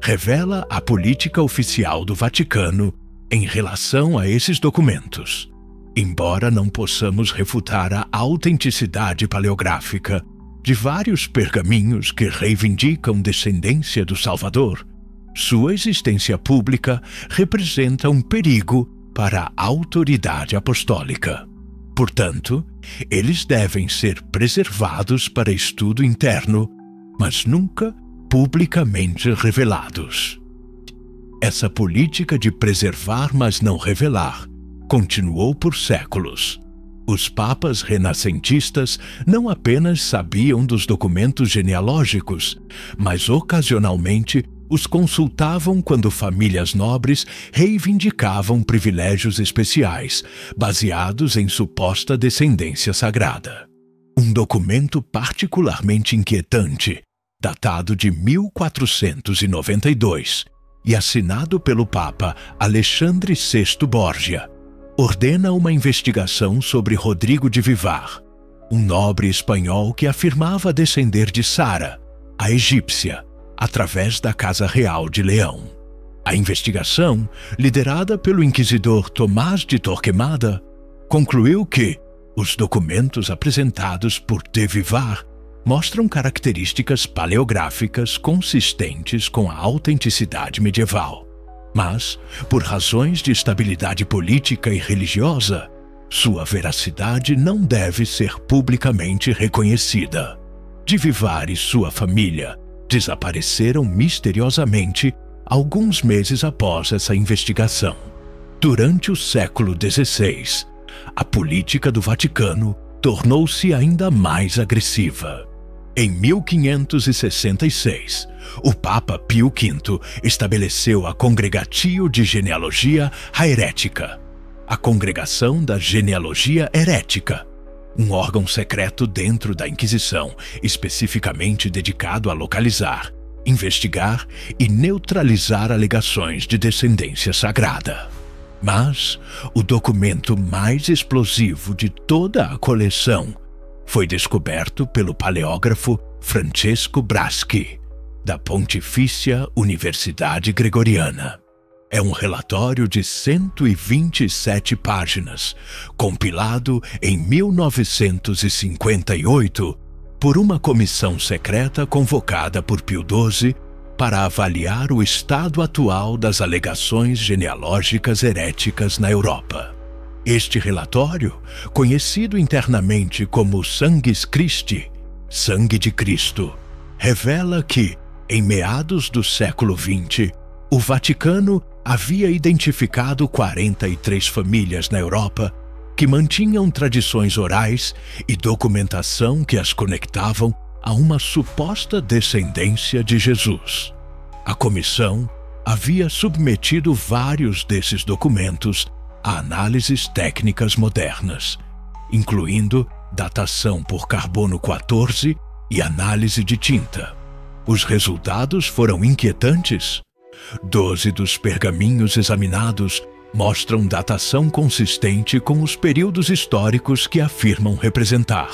revela a política oficial do Vaticano em relação a esses documentos. Embora não possamos refutar a autenticidade paleográfica de vários pergaminhos que reivindicam descendência do Salvador, sua existência pública representa um perigo para a autoridade apostólica. Portanto, eles devem ser preservados para estudo interno, mas nunca publicamente revelados. Essa política de preservar, mas não revelar, continuou por séculos. Os papas renascentistas não apenas sabiam dos documentos genealógicos, mas ocasionalmente os consultavam quando famílias nobres reivindicavam privilégios especiais, baseados em suposta descendência sagrada. Um documento particularmente inquietante, datado de 1492 e assinado pelo Papa Alexandre VI Borgia, ordena uma investigação sobre Rodrigo de Vivar, um nobre espanhol que afirmava descender de Sara, a egípcia, através da Casa Real de Leão. A investigação, liderada pelo inquisidor Tomás de Torquemada, concluiu que os documentos apresentados por de Vivar mostram características paleográficas consistentes com a autenticidade medieval. Mas, por razões de estabilidade política e religiosa, sua veracidade não deve ser publicamente reconhecida. De Vivar e sua família desapareceram misteriosamente alguns meses após essa investigação. Durante o século XVI, a política do Vaticano tornou-se ainda mais agressiva. Em 1566, o Papa Pio V estabeleceu a Congregatio de Genealogia Haeretica, a Congregação da Genealogia Herética, um órgão secreto dentro da Inquisição, especificamente dedicado a localizar, investigar e neutralizar alegações de descendência sagrada. Mas o documento mais explosivo de toda a coleção foi descoberto pelo paleógrafo Francesco Braschi, da Pontifícia Universidade Gregoriana. É um relatório de 127 páginas, compilado em 1958 por uma comissão secreta convocada por Pio XII para avaliar o estado atual das alegações genealógicas heréticas na Europa. Este relatório, conhecido internamente como Sanguis Christi, Sangue de Cristo, revela que, em meados do século XX, o Vaticano havia identificado 43 famílias na Europa que mantinham tradições orais e documentação que as conectavam a uma suposta descendência de Jesus. A comissão havia submetido vários desses documentos a análises técnicas modernas, incluindo datação por carbono 14 e análise de tinta. Os resultados foram inquietantes. 12 dos pergaminhos examinados mostram datação consistente com os períodos históricos que afirmam representar.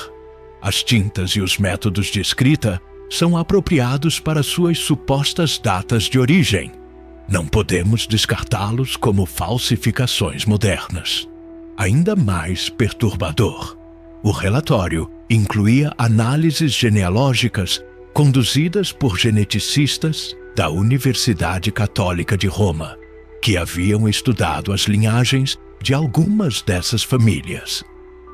As tintas e os métodos de escrita são apropriados para suas supostas datas de origem. Não podemos descartá-los como falsificações modernas. Ainda mais perturbador, o relatório incluía análises genealógicas conduzidas por geneticistas da Universidade Católica de Roma, que haviam estudado as linhagens de algumas dessas famílias.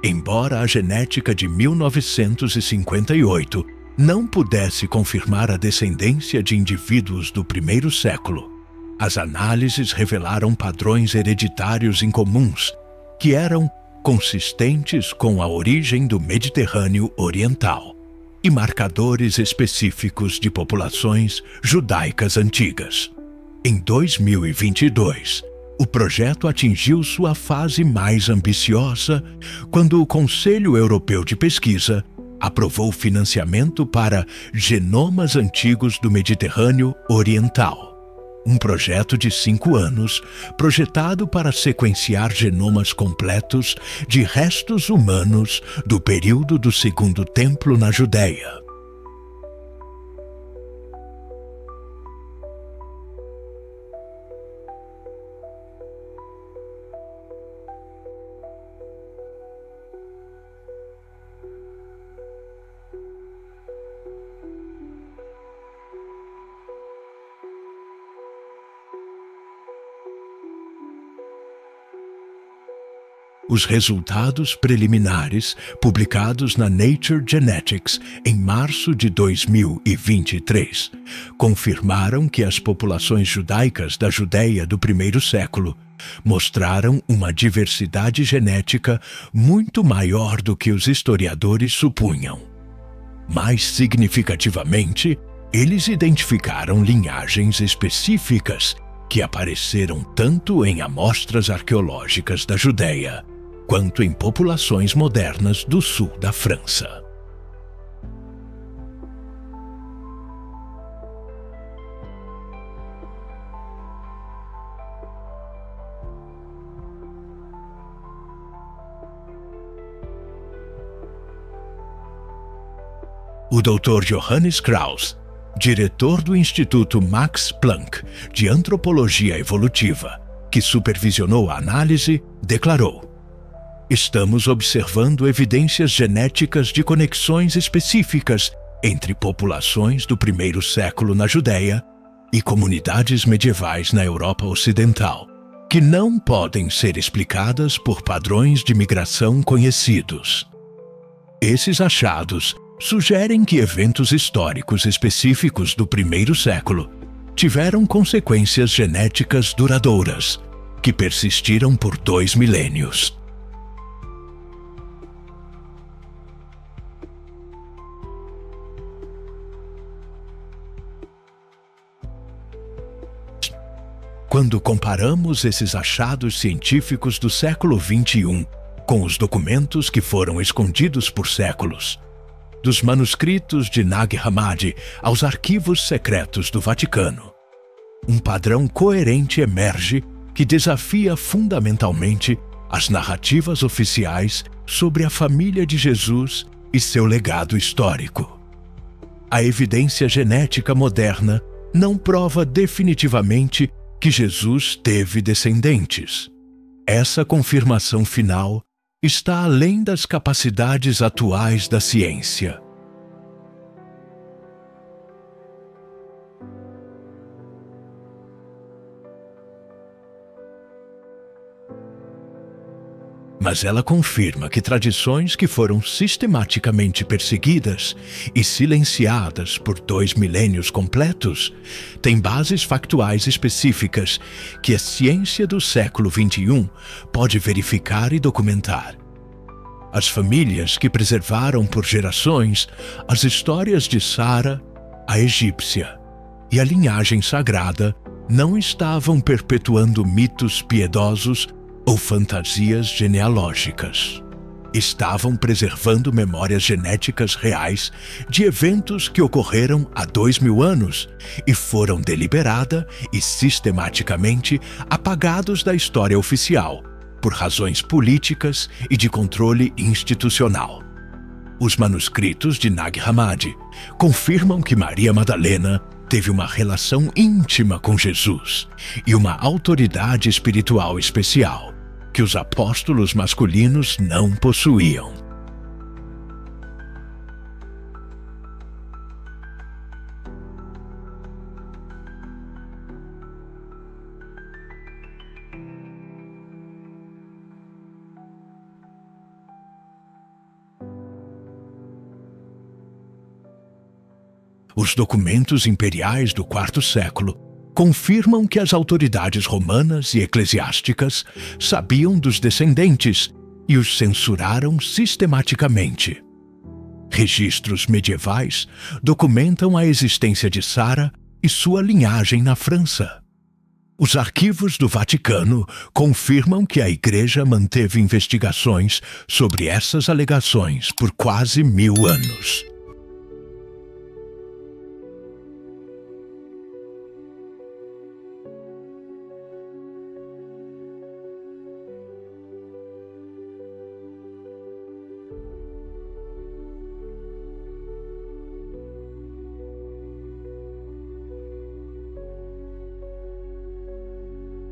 Embora a genética de 1958 não pudesse confirmar a descendência de indivíduos do primeiro século, as análises revelaram padrões hereditários incomuns que eram consistentes com a origem do Mediterrâneo Oriental e marcadores específicos de populações judaicas antigas. Em 2022, o projeto atingiu sua fase mais ambiciosa quando o Conselho Europeu de Pesquisa aprovou financiamento para Genomas Antigos do Mediterrâneo Oriental, um projeto de 5 anos projetado para sequenciar genomas completos de restos humanos do período do Segundo Templo na Judéia. Os resultados preliminares, publicados na Nature Genetics em março de 2023, confirmaram que as populações judaicas da Judéia do primeiro século mostraram uma diversidade genética muito maior do que os historiadores supunham. Mais significativamente, eles identificaram linhagens específicas que apareceram tanto em amostras arqueológicas da Judéia quanto em populações modernas do sul da França. O Dr. Johannes Krauss, diretor do Instituto Max Planck de Antropologia Evolutiva, que supervisionou a análise, declarou: "Estamos observando evidências genéticas de conexões específicas entre populações do primeiro século na Judéia e comunidades medievais na Europa Ocidental, que não podem ser explicadas por padrões de migração conhecidos. Esses achados sugerem que eventos históricos específicos do primeiro século tiveram consequências genéticas duradouras, que persistiram por 2 milênios. Quando comparamos esses achados científicos do século XXI com os documentos que foram escondidos por séculos, dos manuscritos de Nag Hammadi aos arquivos secretos do Vaticano, um padrão coerente emerge que desafia fundamentalmente as narrativas oficiais sobre a família de Jesus e seu legado histórico. A evidência genética moderna não prova definitivamente que Jesus teve descendentes. Essa confirmação final está além das capacidades atuais da ciência. Mas ela confirma que tradições que foram sistematicamente perseguidas e silenciadas por 2 milênios completos têm bases factuais específicas que a ciência do século XXI pode verificar e documentar. As famílias que preservaram por gerações as histórias de Sara, a egípcia, e a linhagem sagrada não estavam perpetuando mitos piedosos ou fantasias genealógicas. Estavam preservando memórias genéticas reais de eventos que ocorreram há 2000 anos e foram deliberada e sistematicamente apagados da história oficial, por razões políticas e de controle institucional. Os manuscritos de Nag Hammadi confirmam que Maria Madalena teve uma relação íntima com Jesus e uma autoridade espiritual especial, que os apóstolos masculinos não possuíam. Os documentos imperiais do quarto século confirmam que as autoridades romanas e eclesiásticas sabiam dos descendentes e os censuraram sistematicamente. Registros medievais documentam a existência de Sara e sua linhagem na França. Os arquivos do Vaticano confirmam que a Igreja manteve investigações sobre essas alegações por quase 1000 anos.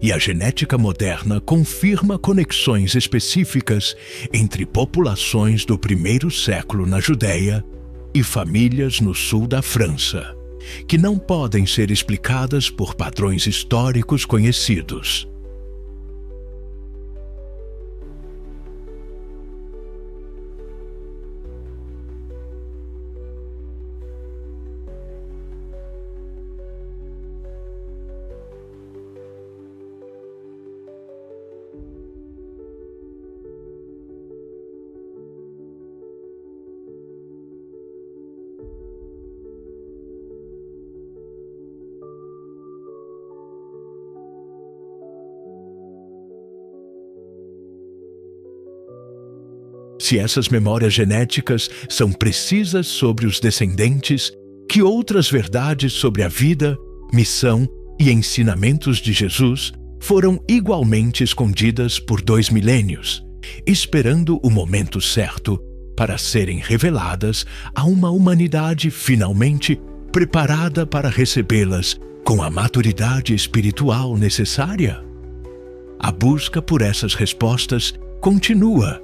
E a genética moderna confirma conexões específicas entre populações do primeiro século na Judéia e famílias no sul da França, que não podem ser explicadas por padrões históricos conhecidos. Se essas memórias genéticas são precisas sobre os descendentes, que outras verdades sobre a vida, missão e ensinamentos de Jesus foram igualmente escondidas por 2 milênios, esperando o momento certo para serem reveladas a uma humanidade finalmente preparada para recebê-las com a maturidade espiritual necessária? A busca por essas respostas continua,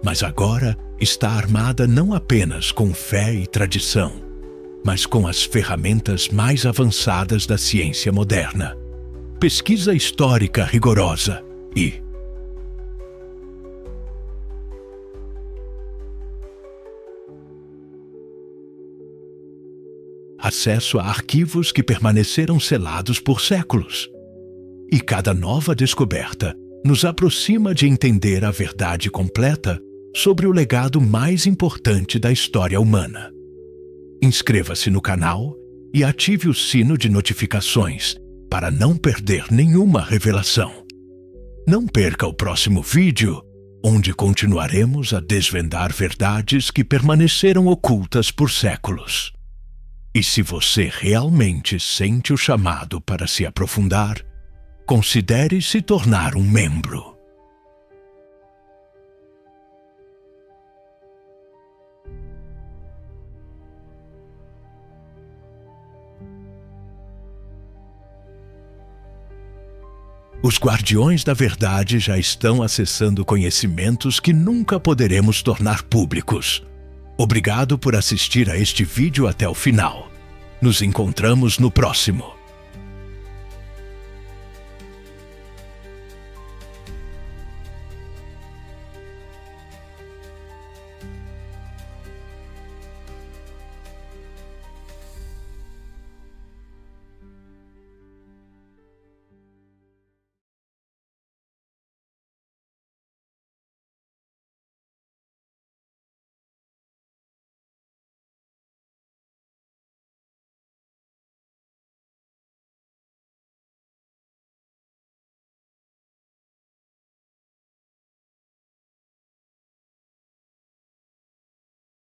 mas agora está armada não apenas com fé e tradição, mas com as ferramentas mais avançadas da ciência moderna, pesquisa histórica rigorosa e acesso a arquivos que permaneceram selados por séculos. E cada nova descoberta nos aproxima de entender a verdade completa sobre o legado mais importante da história humana. Inscreva-se no canal e ative o sino de notificações para não perder nenhuma revelação. Não perca o próximo vídeo, onde continuaremos a desvendar verdades que permaneceram ocultas por séculos. E se você realmente sente o chamado para se aprofundar, considere se tornar um membro. Os guardiões da verdade já estão acessando conhecimentos que nunca poderemos tornar públicos. Obrigado por assistir a este vídeo até o final. Nos encontramos no próximo.